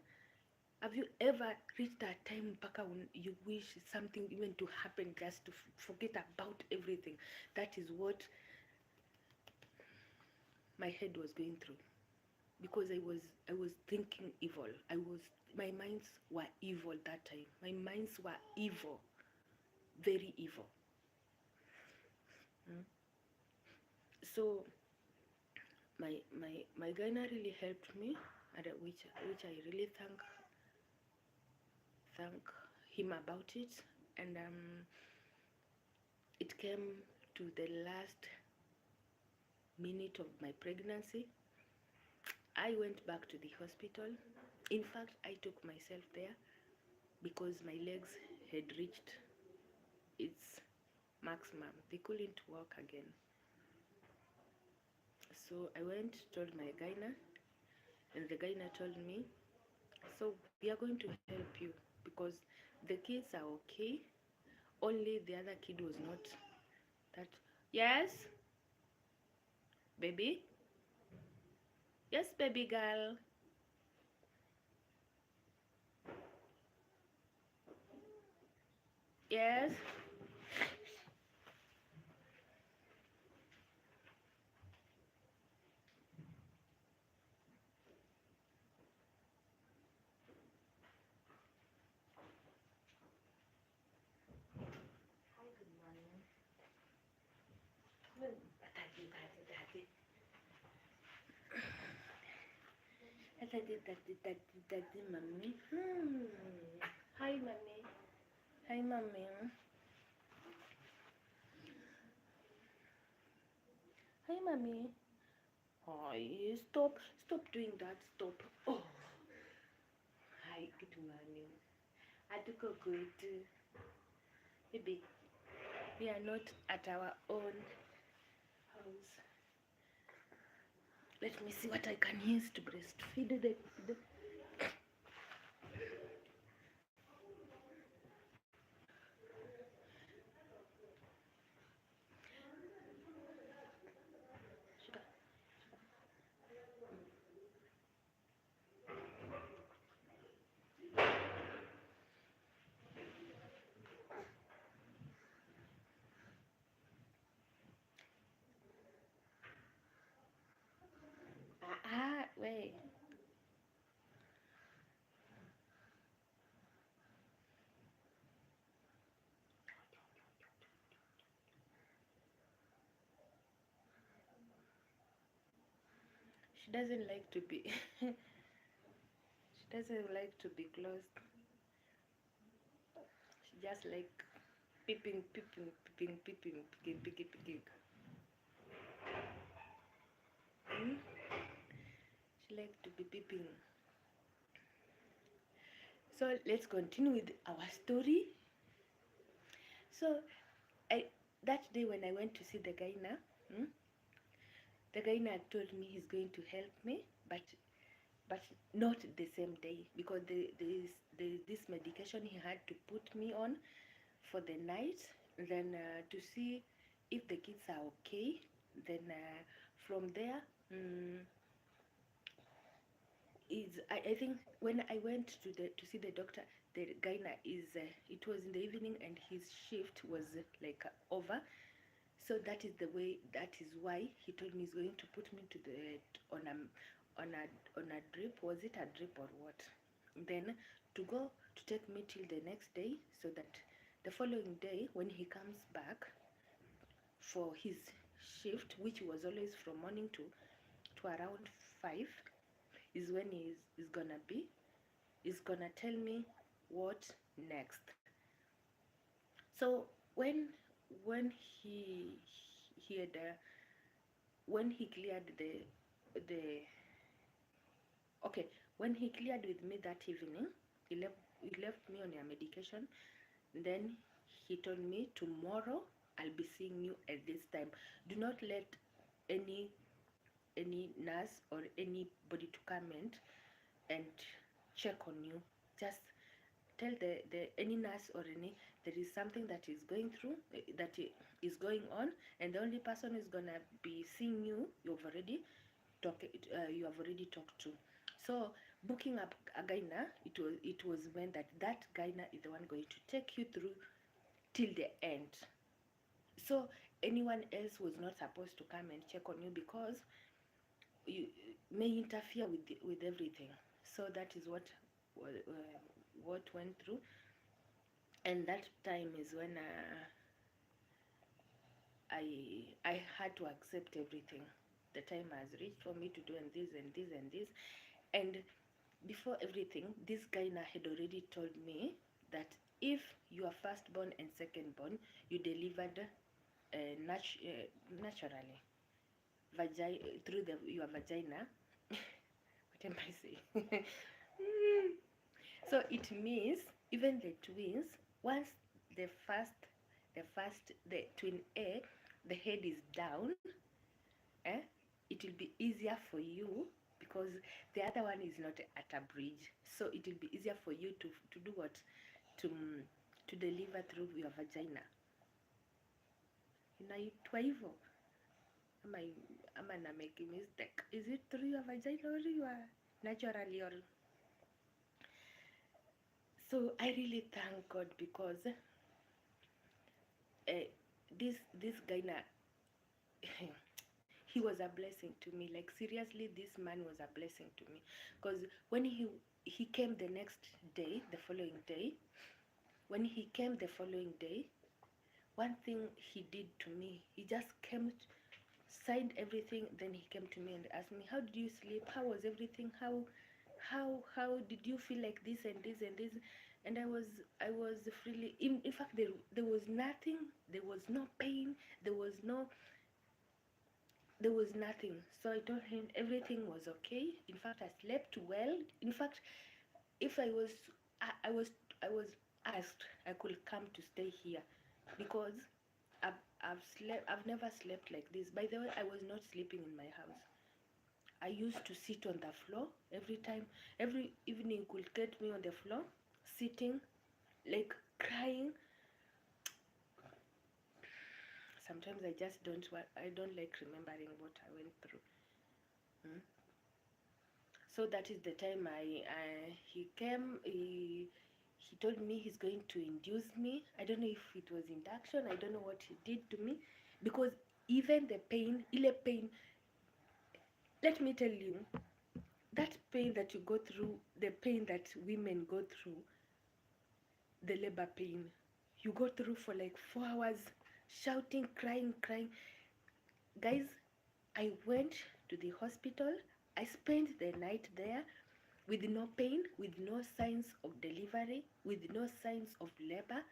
Have you ever reached that time mpaka when you wish something even to happen, just to forget about everything? That is what my head was going through, because I was thinking evil. My minds were evil that time. My minds were evil, very evil. Mm. So my gyna really helped me, and which I really thank him about it. And it came to the last minute of my pregnancy. I went back to the hospital. In fact, I took myself there because my legs had reached its maximum. They couldn't walk again. So I went, told my gyna, and the gyna told me, so we are going to help you because the kids are okay. Only the other kid was not that. Yes, baby. Yes, baby girl. Yes. Hi, good morning. Daddy, mommy. Hi, mommy. Hi, mommy. Hi, mommy. Hi, stop doing that. Stop. Oh, hi, good morning. I took a good. Baby, we are not at our own house. Let me see what I can use to breastfeed the sugar. Wait. She doesn't like to be. She doesn't like to be close. She just like peeping, peeping, peeping, peeping, picking, picking, picking. Hmm? She likes to be peeping. So let's continue with our story. So I that day when I went to see the gyna, the gyna told me he's going to help me, but not the same day, because there is this medication he had to put me on for the night, then to see if the kids are okay. Then from there, I think when I went to see the doctor, the gyna it was in the evening and his shift was like over. So that is why he told me he's going to put me to the on a drip. Was it a drip or what? Then to go to take me till the next day, so that the following day when he comes back for his shift, which was always from morning to around 5, is when he's gonna tell me what next. So when he had when he cleared the okay, when he cleared with me that evening, he left me on your medication. Then he told me, tomorrow I'll be seeing you at this time. Do not let any nurse or anybody to come and check on you. Just tell the any nurse or any, there is something that is going through, is going on, and the only person who's gonna be seeing you, you have already talked to. So booking up a gyna, it was when that gyna is the one going to take you through till the end. So anyone else was not supposed to come and check on you, because you may interfere with everything. So that is what went through. And that time is when I had to accept everything. The time has reached for me to do and this and this and this. And before everything, this guy now had already told me that if you are firstborn and secondborn, you delivered naturally, through your vagina. What am I saying? So it means even the twins, once the twin A, the head is down, it will be easier for you, because the other one is not at a bridge. So it will be easier for you to do what? To deliver through your vagina. Inaitwa hivyo. Ama na make a mistake? Is it through your vagina or your naturally? Or so I really thank God, because this guy now, he was a blessing to me. Like seriously, this man was a blessing to me, because when he came the next day, the following day, when he came the following day, one thing he did to me, he just came, signed everything, then he came to me and asked me, how did you sleep? How was everything? How did you feel like this and this and this? And I was freely, in fact, there was nothing, there was no pain, there was nothing. So I told him everything was okay. In fact, I slept well. In fact, if I was asked, I could come to stay here, because I've never slept like this. By the way, I was not sleeping in my house. I used to sit on the floor every time. Every evening could get me on the floor, sitting, like crying. Sometimes I just don't like remembering what I went through. So that is the time he came. He told me he's going to induce me. I don't know if it was induction. I don't know what he did to me, because even the pain, let me tell you, that pain that you go through, the pain that women go through, the labor pain, you go through for like 4 hours, shouting, crying. Guys, I went to the hospital. I spent the night there with no pain, with no signs of delivery, with no signs of labor.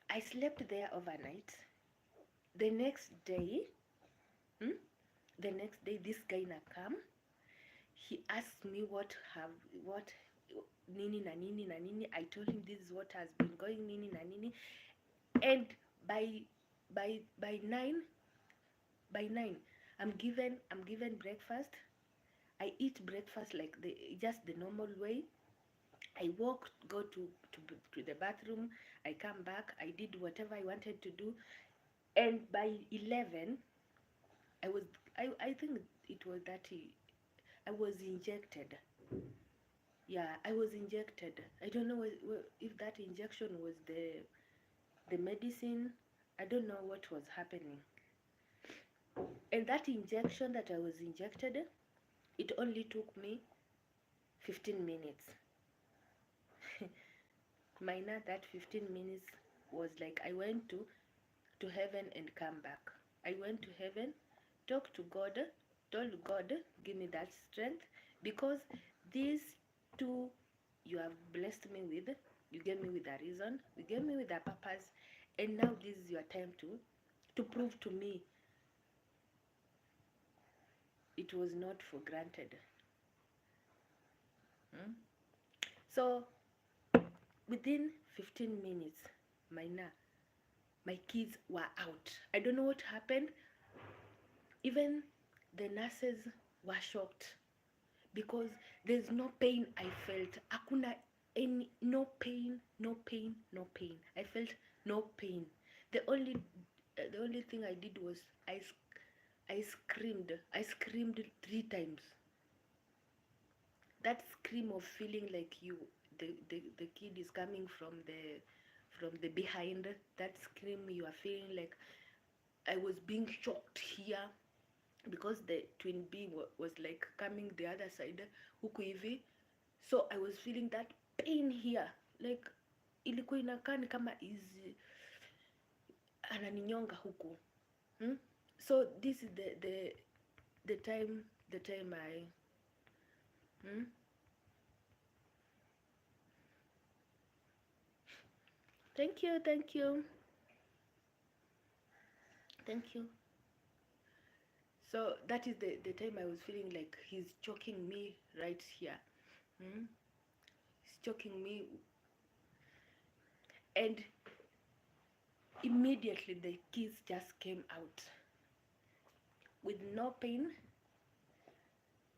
I slept there overnight. The next day, this guy na come. He asked me what nini na nini na nini. I told him this is what has been going nini na nini. And by 9, I'm given breakfast. I eat breakfast like just the normal way. I walk, go to the bathroom. I come back. I did whatever I wanted to do, and by 11, I think it was that I was injected. Yeah, I was injected. I don't know if that injection was the medicine. I don't know what was happening. And that injection that I was injected, it only took me 15 minutes. Minor, that 15 minutes was like I went to heaven and come back. I went to heaven, talked to God, told God, give me that strength, because these two you have blessed me with, you gave me with a reason, you gave me with a purpose, and now this is your time to prove to me it was not for granted. So within 15 minutes, my kids were out. I don't know what happened. Even the nurses were shocked because there's no pain I felt. Hakuna any, no pain, no pain, no pain. I felt no pain. The only thing I did was I screamed. I screamed 3 times. That scream of feeling like the kid is coming from the behind. That scream, you are feeling like I was being shocked here, because the twin B was like coming the other side huku hivi, so I was feeling that pain here, like ilikuwa inakaa ni kama ananinyonga huku. So this is the time I thank you so that is the time I was feeling like he's choking me right here. He's choking me, and immediately the kids just came out with no pain.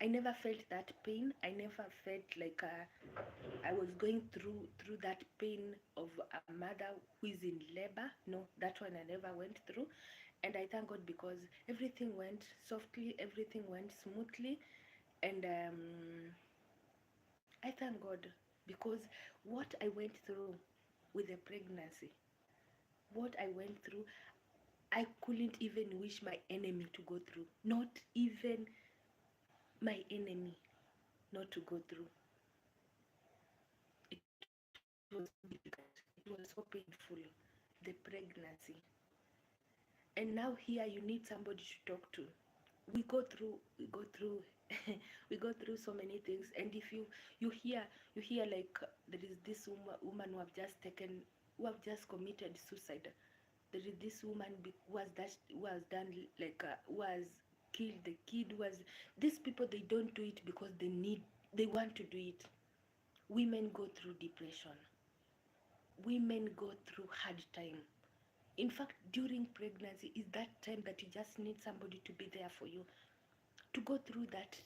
I never felt that pain. I never felt like I was going through that pain of a mother who is in labor. No, that one I never went through. And I thank God because everything went softly, everything went smoothly. And I thank God because what I went through with the pregnancy, what I went through, I couldn't even wish my enemy to go through. Not even my enemy not to go through. It was so difficult. It was so painful, the pregnancy. And now here you need somebody to talk to. We go through we go through so many things. And if you hear like there is this woman who have just committed suicide. There is this woman who has done like who has killed the kid. These people, they don't do it because they want to do it. Women go through depression. Women go through hard time. In fact, during pregnancy is that time that you just need somebody to be there for you, to go through that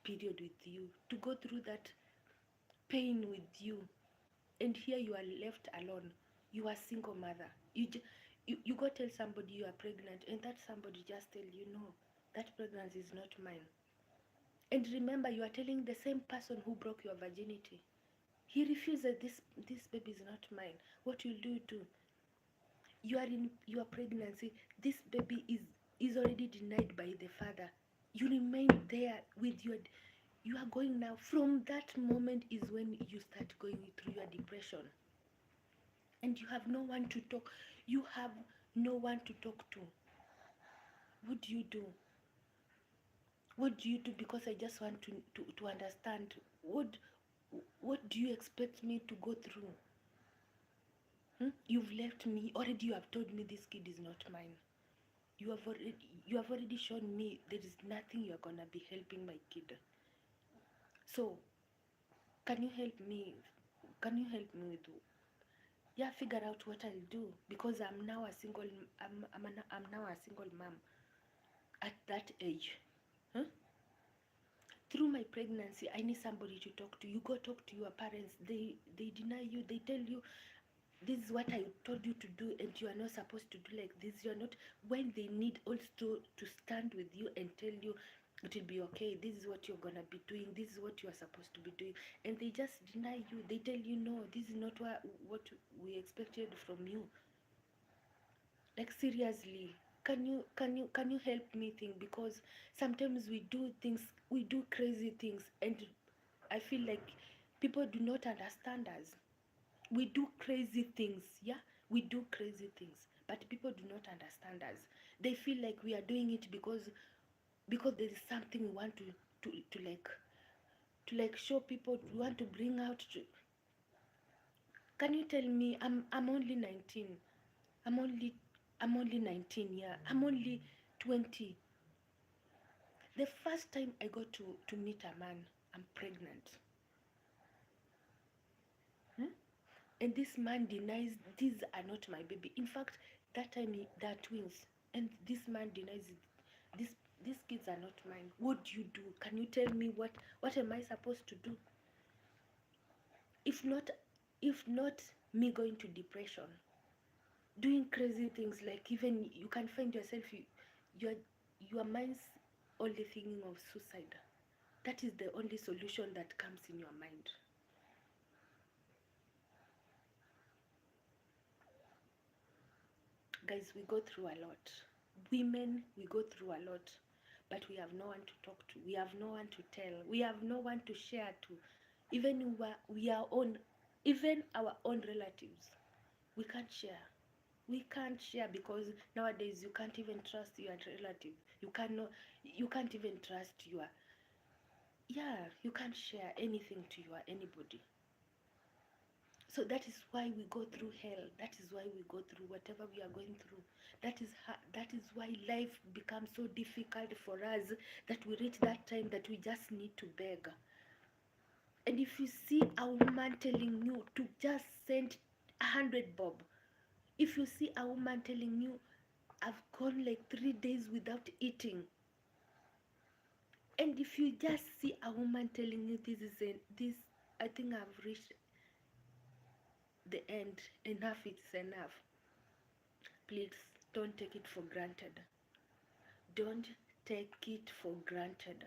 period with you, to go through that pain with you. And here you are left alone. You are a single mother. You go tell somebody you are pregnant, and that somebody just tell you, no, that pregnancy is not mine. And remember, you are telling the same person who broke your virginity. He refuses. This baby is not mine. What will you do? You are in your pregnancy. This baby is already denied by the father. You remain there with you are going now. From that moment is when you start going through your depression. And you have no one to talk. You have no one to talk to. What do you do? What do you do? Because I just want to understand. What do you expect me to go through? You've left me. Already you have told me this kid is not mine. You have already shown me there is nothing you're gonna be helping my kid. So can you help me? Can you help me with figure out what I'll do, because I'm now a single mom at that age. Through my pregnancy, I need somebody to talk to. You go talk to your parents. They deny you. They tell you this is what I told you to do, and you are not supposed to do like this. You are not. When they need also to stand with you and tell you it will be okay. This is what you're gonna be doing. This is what you are supposed to be doing, and they just deny you. They tell you no. This is not what we expected from you. Like seriously, can you help me think? Because sometimes we do crazy things, and I feel like people do not understand us. We do crazy things, we do crazy things, but people do not understand us. They feel like we are doing it because there is something we want to show people. We want to bring out can you tell me? I'm only 19. I'm only 19, yeah. I'm only 20. The first time I got to meet a man, I'm pregnant. And this man denies these are not my baby. In fact, that time they are twins, and this man denies it. These kids are not mine. What do you do? Can you tell me what am I supposed to do? If not me going to depression, doing crazy things, like even you can find yourself your mind's only thinking of suicide. That is the only solution that comes in your mind. Guys, we go through a lot. Women, we go through a lot, but we have no one to talk to. We have no one to tell. We have no one to share to. Even even our own relatives, we can't share. We can't share because nowadays you can't even trust your relative. You can't even trust you can't share anything to anybody. So that is why we go through hell. That is why we go through whatever we are going through. That is why life becomes so difficult for us, that we reach that time that we just need to beg. And if you see a woman telling you to just send 100 bob, if you see a woman telling you, I've gone like 3 days without eating, and if you just see a woman telling you this, I think I've reached the end, enough is enough. Please don't take it for granted. Don't take it for granted,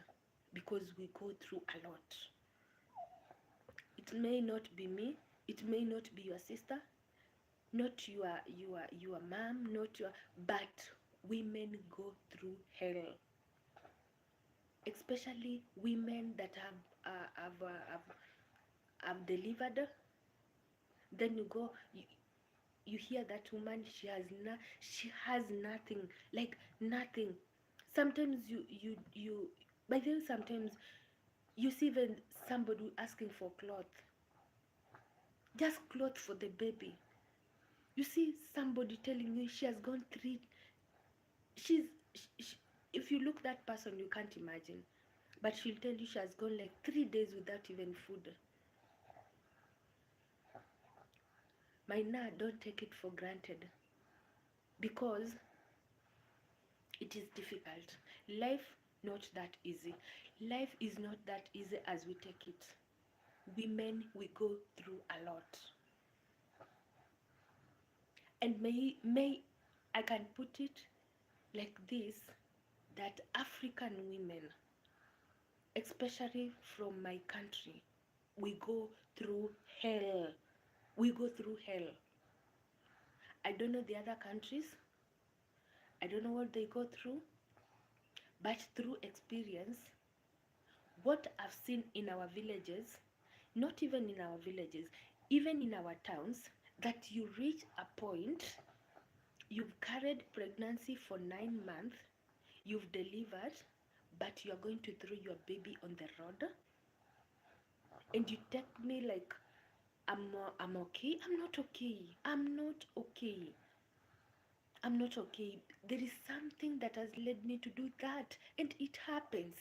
because we go through a lot. It may not be me, it may not be your sister, not your mom, not your, but women go through hell, especially women that have delivered. Then you hear that woman, she has nothing, like nothing. Sometimes you by then sometimes you see even somebody asking for cloth, just cloth for the baby. You see somebody telling you she has gone she's she, if you look that person, you can't imagine, but she'll tell you she has gone like 3 days without even food. Don't take it for granted, because it is difficult. Life not that easy. Life is not that easy as we take it. Women, we go through a lot. And may I can put it like this, that African women, especially from my country, we go through hell. We go through hell. I don't know the other countries. I don't know what they go through. But through experience, what I've seen in our villages, not even in our villages, even in our towns, that you reach a point, you've carried pregnancy for 9 months, you've delivered, but you're going to throw your baby on the road, and you take me like I'm okay. I'm not okay. I'm not okay. I'm not okay. There is something that has led me to do that, and it happens.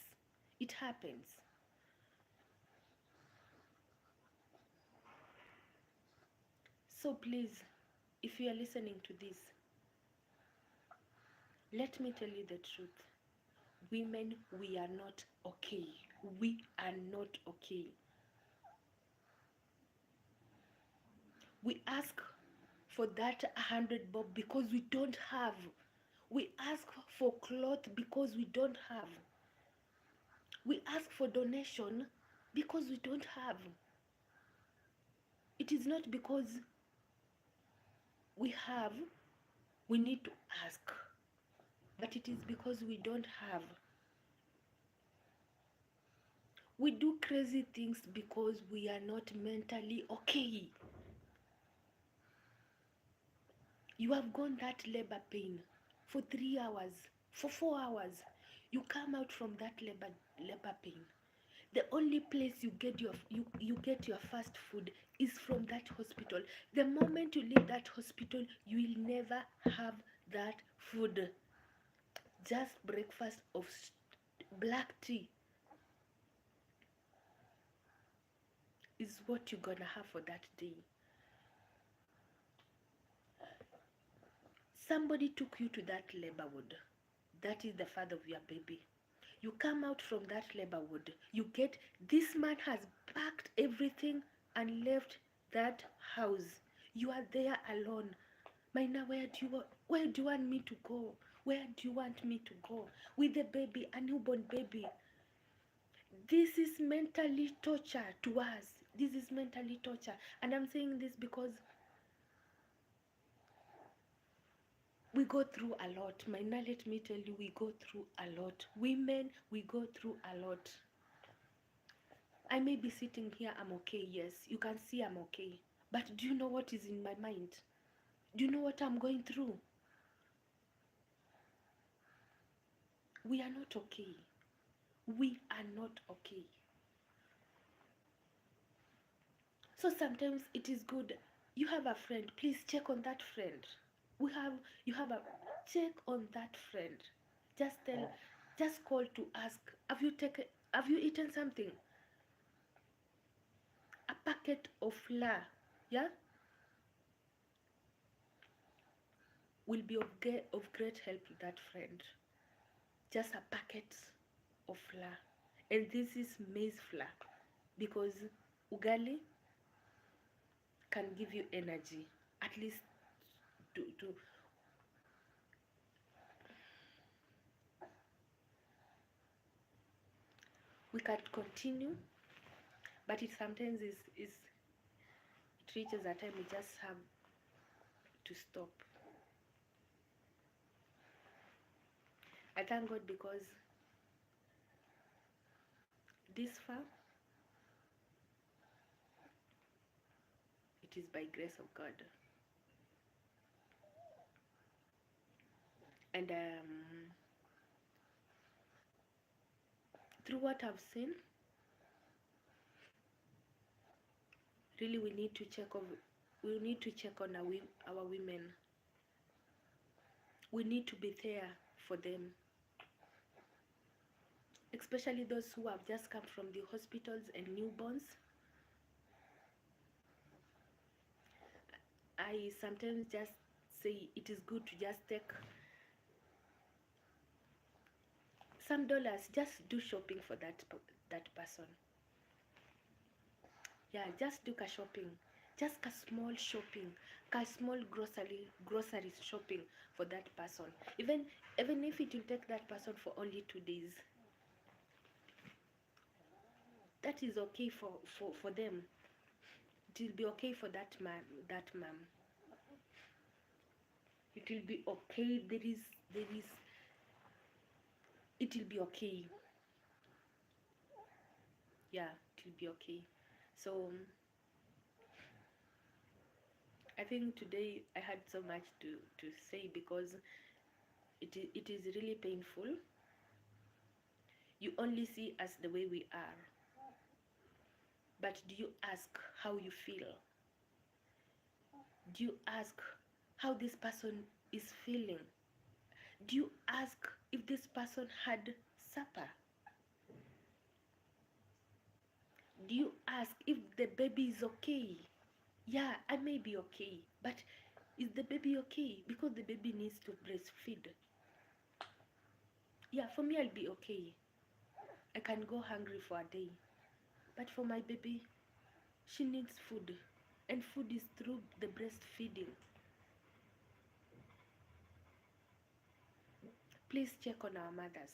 It happens. So please, if you are listening to this, let me tell you the truth. Women, we are not okay. We are not okay. We ask for that 100 bob because we don't have. We ask for cloth because we don't have. We ask for donation because we don't have. It is not because we have, we need to ask, but it is because we don't have. We do crazy things because we are not mentally okay. You have gone that labor pain for 3 hours, for 4 hours. You come out from that labor pain. The only place you get your first food is from that hospital. The moment you leave that hospital, you will never have that food. Just breakfast black tea is what you're gonna have for that day. Somebody took you to that labor ward. That is the father of your baby. You come out from that labor ward. You get, this man has packed everything and left that house. You are there alone. Maina, where do you want me to go? Where do you want me to go? With the baby, a newborn baby. This is mentally torture to us. This is mentally torture. And I'm saying this because we go through a lot. Maina, let me tell you, we go through a lot. Women, we go through a lot. I may be sitting here, I'm okay, yes. You can see I'm okay. But do you know what is in my mind? Do you know what I'm going through? We are not okay. We are not okay. So sometimes it is good. You have a friend, please check on that friend. You have a, check on that friend. Just call to ask, have you eaten something? A packet of flour, yeah, will be of great help to that friend. Just a packet of flour. And this is maize flour, because ugali can give you energy, at least to we can continue, but it sometimes is it reaches a time we just have to stop. I thank God because this far, it is by grace of God. And through what I've seen, really we need to check on our women. We need to be there for them, especially those who have just come from the hospitals and newborns. I sometimes just say it is good to just take some dollars, just do shopping for that person. Yeah, just do a shopping, just a small shopping, a small grocery shopping for that person. Even if it will take that person for only 2 days, that is okay for them. It will be okay for that mom. It will be okay. It will be okay. Yeah, it will be okay. So I think today I had so much to say, because it is really painful. You only see us the way we are, but do you ask how you feel? Do you ask how this person is feeling? Do you ask if this person had supper? Do you ask if the baby is okay? Yeah, I may be okay, but is the baby okay? Because the baby needs to breastfeed. Yeah, for me, I'll be okay. I can go hungry for a day. But for my baby, she needs food. And food is through the breastfeeding. Please check on our mothers.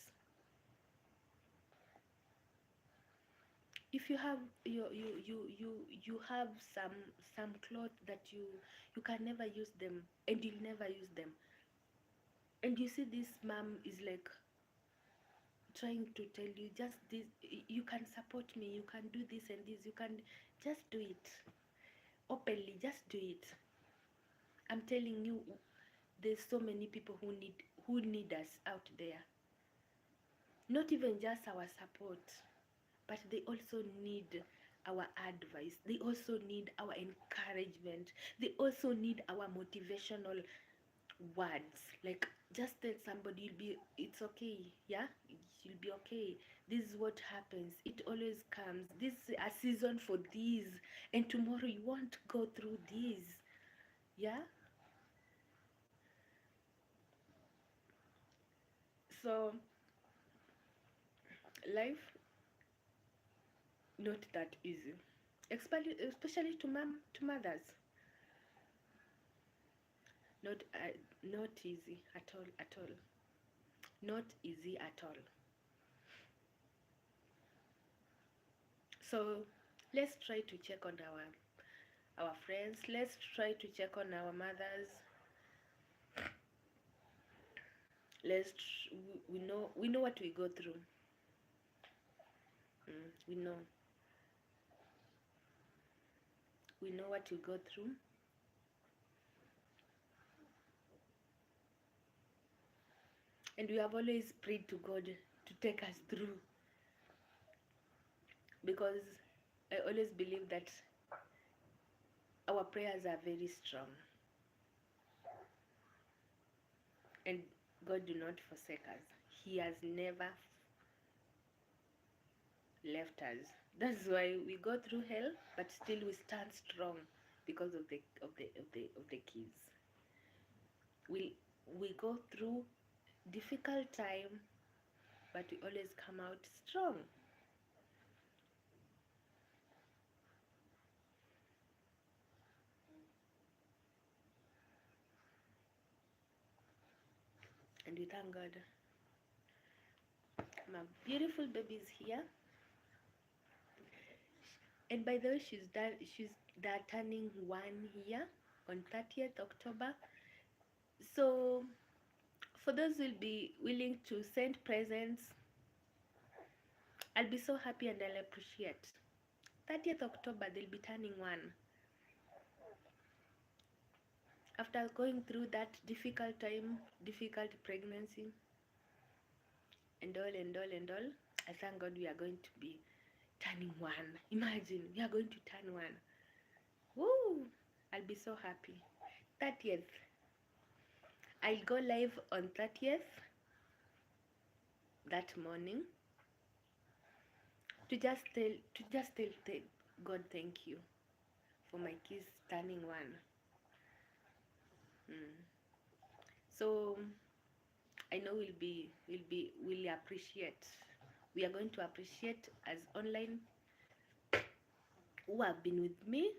If you have you have some clothes that you can never use them, and you'll never use them, and you see this mom is like trying to tell you, just this, you can support me, you can do this and this, you can just do it openly, just do it. I'm telling you, there's so many people who need us out there. Not even just our support, but they also need our advice. They also need our encouragement. They also need our motivational words. Like, Just tell somebody it's okay. Yeah, you'll be okay. This is what happens. It always comes. This is a season for this, and tomorrow you won't go through this. Yeah. So life not that easy, especially to mothers. Not not easy at all, at all. Not easy at all. So let's try to check on our friends. Let's try to check on our mothers. We know what we go through. We know what we go through, and we have always prayed to God to take us through, because I always believe that our prayers are very strong, and God do not forsake us. He has never left us. That's why we go through hell, but still we stand strong because of the kids. We go through difficult time, but we always come out strong. And we thank God. My beautiful baby is here. And by the way, she's turning 1 year on 30th October. So for those who will be willing to send presents, I'll be so happy and I'll appreciate. 30th October, they'll be turning 1. After going through that difficult time, difficult pregnancy, and all, I thank God we are going to be turning 1. Imagine, we are going to turn 1. Woo! I'll be so happy. 30th. I'll go live on 30th that morning to just tell God thank you for my kids turning 1. So I know we'll appreciate. We are going to appreciate as online who have been with me,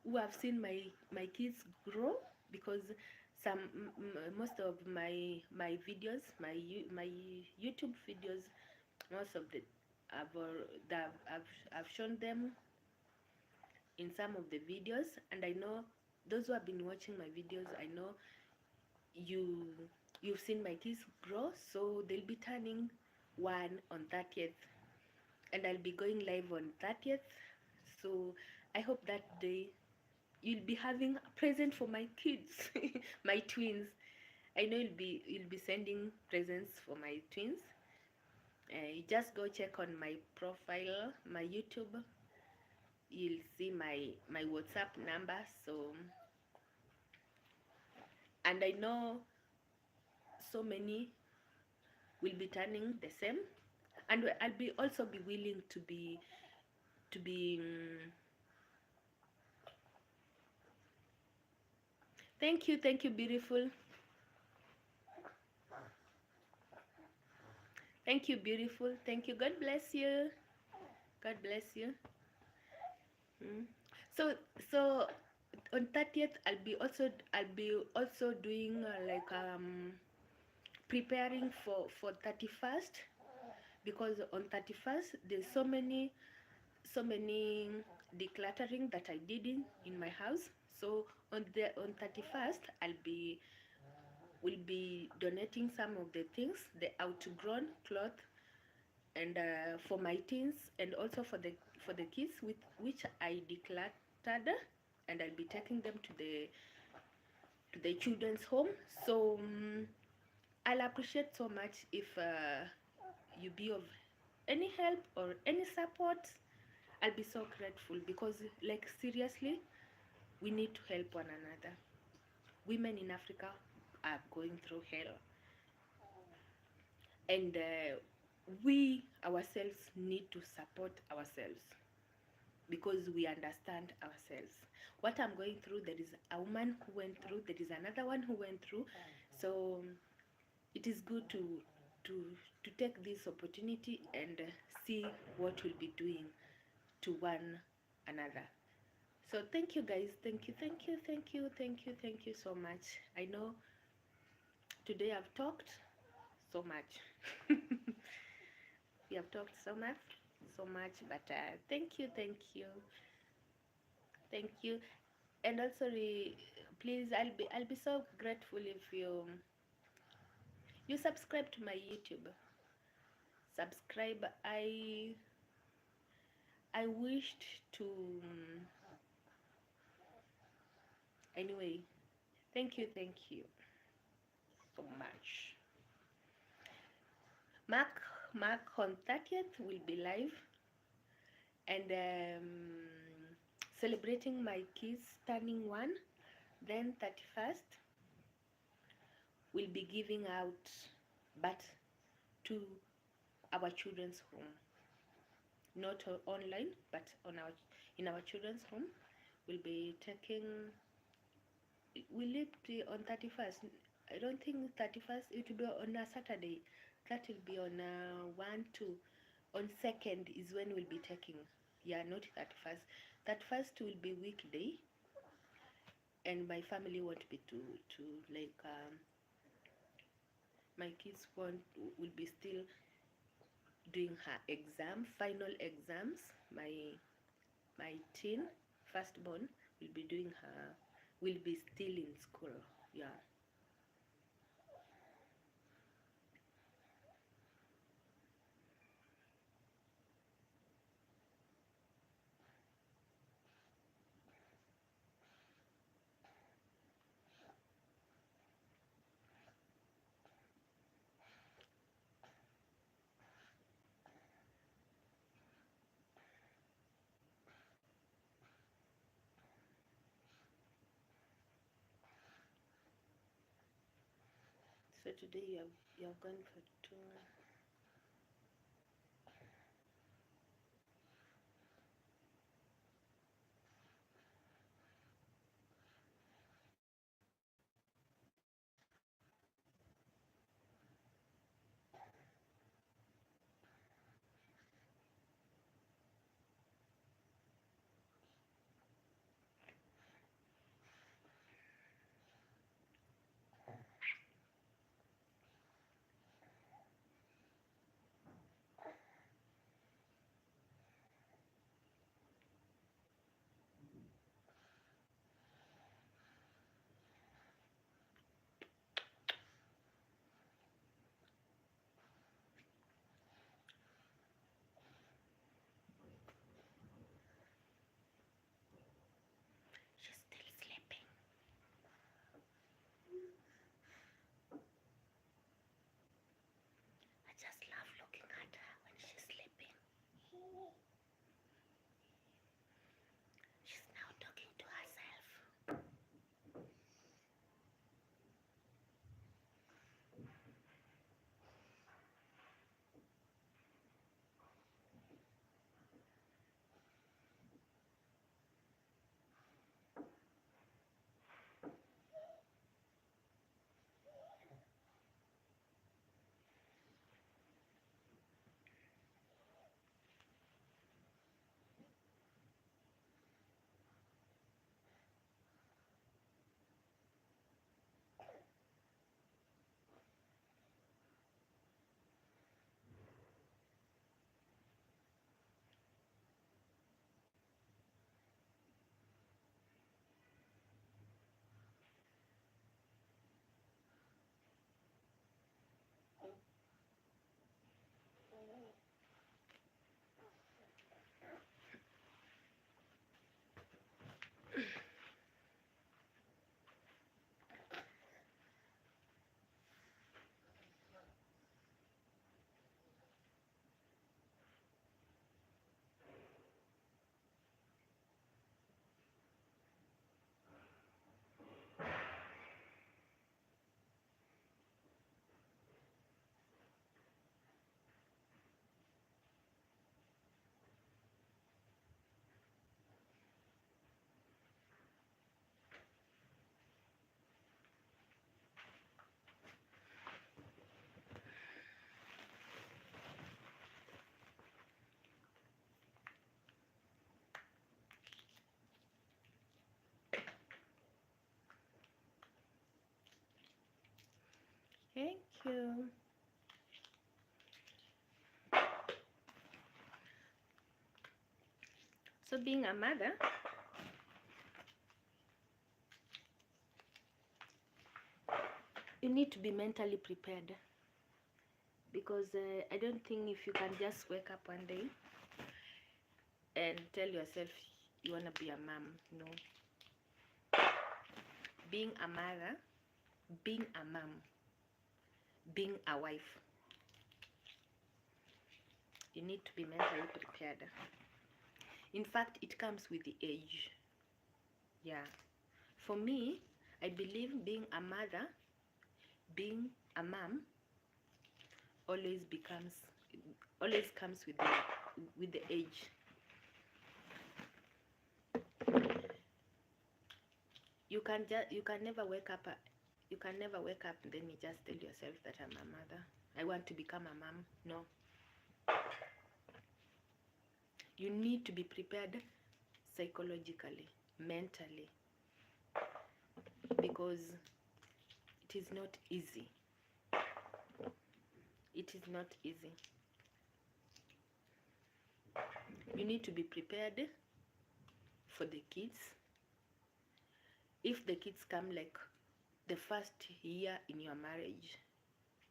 who have seen my kids grow, because most of my videos, my YouTube videos, most of the I've shown them in some of the videos, and I know those who have been watching my videos, I know you've seen my kids grow, so they'll be turning 1 on 30th, and I'll be going live on 30th. So I hope that day you'll be having a present for my kids, my twins. I know you'll be sending presents for my twins. You just go check on my profile, my YouTube. You'll see my WhatsApp number. So, and I know so many will be turning the same, and I'll be also be willing to be thank you, beautiful. Thank you, beautiful. Thank you. God bless you. God bless you. So so on 30th, I'll be also doing like preparing for 31st, because on 31st there's so many decluttering that I did in my house. So on 31st will be donating some of the things, the outgrown cloth, and for my teens, and also for the kids with which I decluttered, and I'll be taking them to the children's home. So I'll appreciate so much if you be of any help or any support. I'll be so grateful, because like seriously, we need to help one another. Women in Africa, are going through hell, and we ourselves need to support ourselves because we understand ourselves. What I'm going through, there is a woman who went through, there is another one who went through. So it is good to to take this opportunity and see what we'll be doing to one another. So thank you guys, thank you, thank you, thank you, thank you, thank you so much. I know today I've talked so much. We have talked so much, but thank you, thank you, thank you. And also please, I'll be so grateful if you subscribe to my YouTube. Subscribe. I wished to anyway. Thank you so much. Mark on 30th will be live, and celebrating my kids turning 1. Then 31st we'll be giving out but to our children's home, not online, but on our in our children's home. We'll be taking. Will it be on 31st? I don't think 31st. It will be on a Saturday. That will be on 1 2. On 2nd is when we'll be taking. Yeah, not 31st. 31st will be weekday, and my family want me to like my kids will be still doing her exam, final exams. My teen firstborn will be doing her, will be still in school. Yeah. So today you have gone for 2. Thank you. So being a mother, you need to be mentally prepared, because I don't think if you can just wake up one day and tell yourself you want to be a mom. No. Being a mother, being a mom, being a wife, you need to be mentally prepared. In fact, it comes with the age. Yeah. For me, I believe being a mother, being a mom, always comes with the age. You can never wake up and then you just tell yourself that I'm a mother, I want to become a mom. No. You need to be prepared psychologically, mentally, because it is not easy. It is not easy. You need to be prepared for the kids. If the kids come like the first year in your marriage,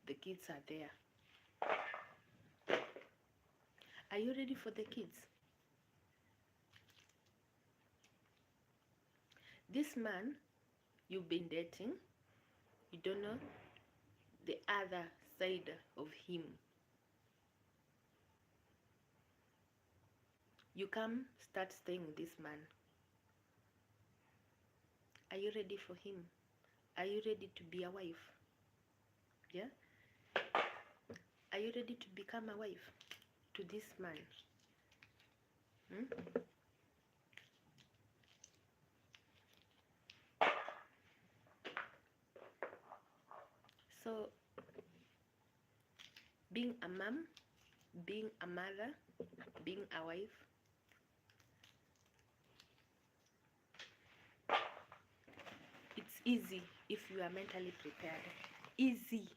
the kids are there. Are you ready for the kids? This man you've been dating, you don't know the other side of him. You come start staying with this man. Are you ready for him? Are you ready to be a wife? Yeah? Are you ready to become a wife to this man? So, being a mom, being a mother, being a wife, it's easy if you are mentally prepared. Easy.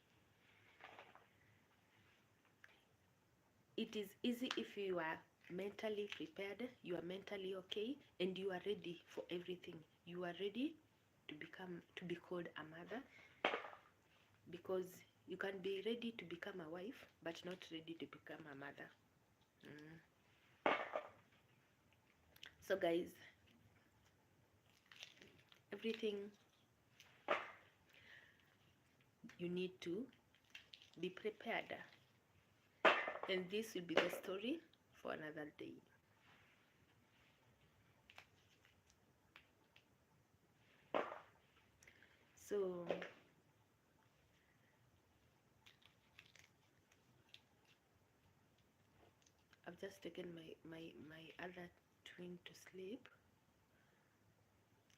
It is easy if you are mentally prepared, you are mentally okay, and you are ready for everything. You are ready to be called a mother, because you can be ready to become a wife but not ready to become a mother. So guys, everything you need to be prepared, and this will be the story for another day. So I've just taken my other twin to sleep,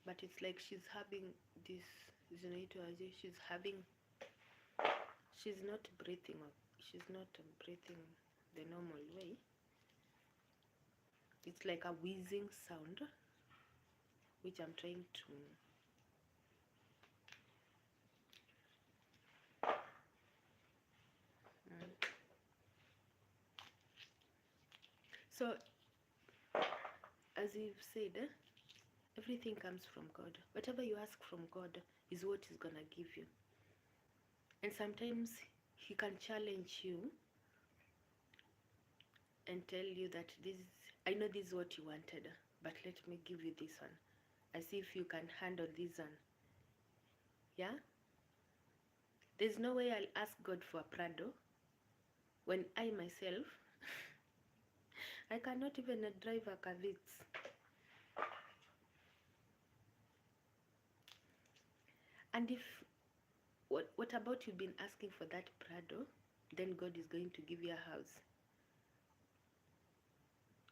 but it's like she's having this, she's not breathing the normal way. It's like a wheezing sound, which I'm trying to So, as you've said, everything comes from God. Whatever you ask from God is what He's gonna give you. And sometimes He can challenge you and tell you that I know this is what you wanted, but let me give you this one. I see if you can handle this one. Yeah? There's no way I'll ask God for a Prado when I myself I cannot even drive a Kavitz. And if what about you've been asking for that Prado, then God is going to give you a house.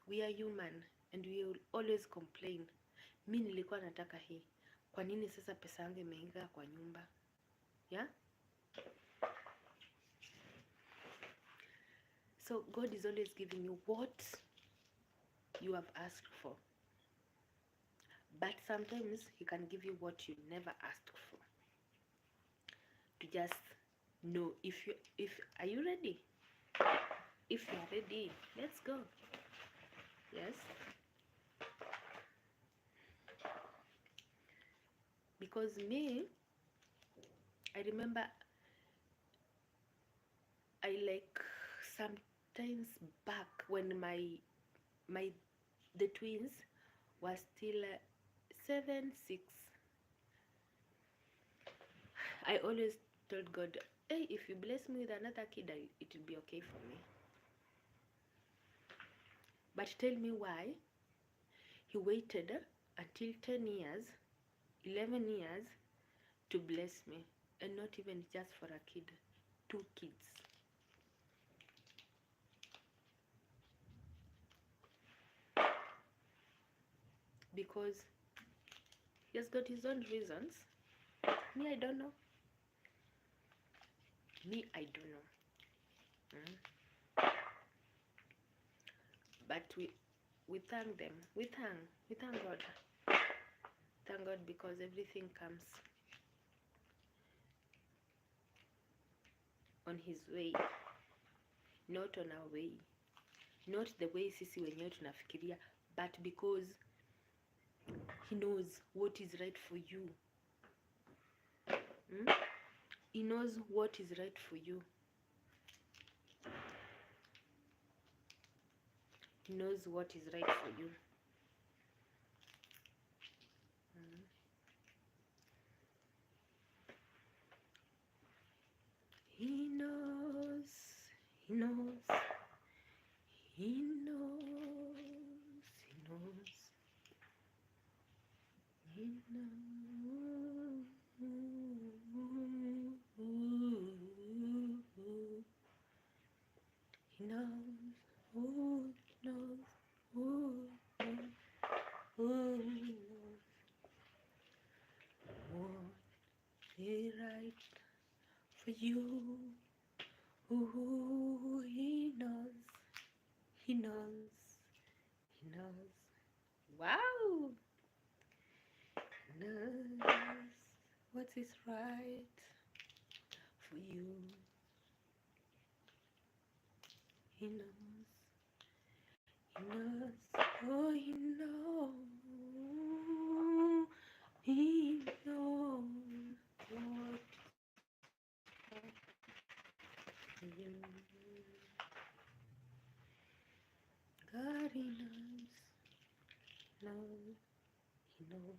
We are human and we will always complain. Mi nilikuwa nataka hii. Kwa nini sasa pesa yangu imeingia kwa nyumba? Yeah? So God is always giving you what you have asked for. But sometimes He can give you what you never asked for, to just No, if are you ready? If you are ready, let's go. Yes. Because me, I remember I like sometimes back when the twins were still 7, 6. I always told God, hey, if you bless me with another kid, it will be okay for me. But tell me why he waited until 10 years, 11 years to bless me, and not even just for a kid, 2 kids. Because he has got his own reasons. Me, I don't know. Me, I don't know. But we thank them. We thank God. Thank God, because everything comes on his way, not on our way, not the way sisi wenyewe tunafikiria, but because he knows what is right for you. He knows what is right for you. He knows what is right for you. He knows, he knows, he knows, he knows, he knows, he knows, who knows, who knows, who knows what is right for you. Ooh, he knows, he knows, he knows. Wow! He knows what is right for you. He knows, he knows, oh, he knows, he knows what for you. God, he knows, he knows.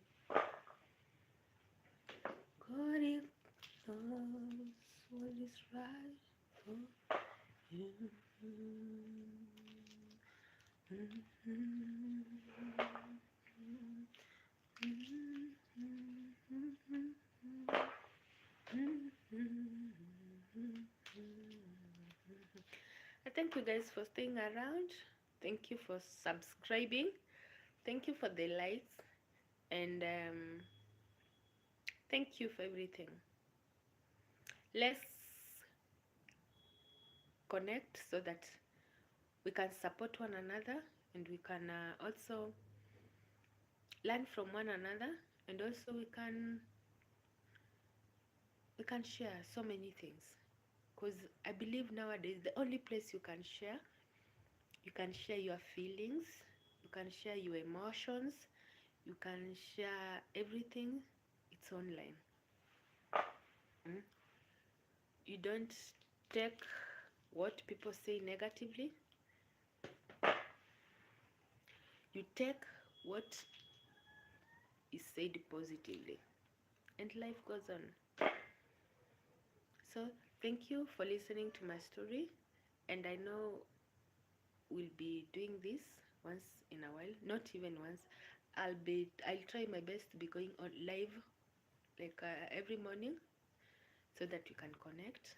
God, he knows what is right for you. I thank you guys for staying around. Thank you for subscribing. Thank you for the likes, and thank you for everything. Let's connect so that we can support one another, and we can also learn from one another, and also we can share so many things, because I believe nowadays the only place you can share your feelings, you can share your emotions, you can share everything, it's online. You don't take what people say negatively, you take what is said positively, and life goes on. So thank you for listening to my story, and I know we'll be doing this once in a while, not even once. I'll try my best to be going on live like every morning, so that you can connect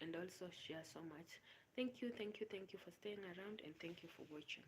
and also share so much. Thank you for staying around, and thank you for watching.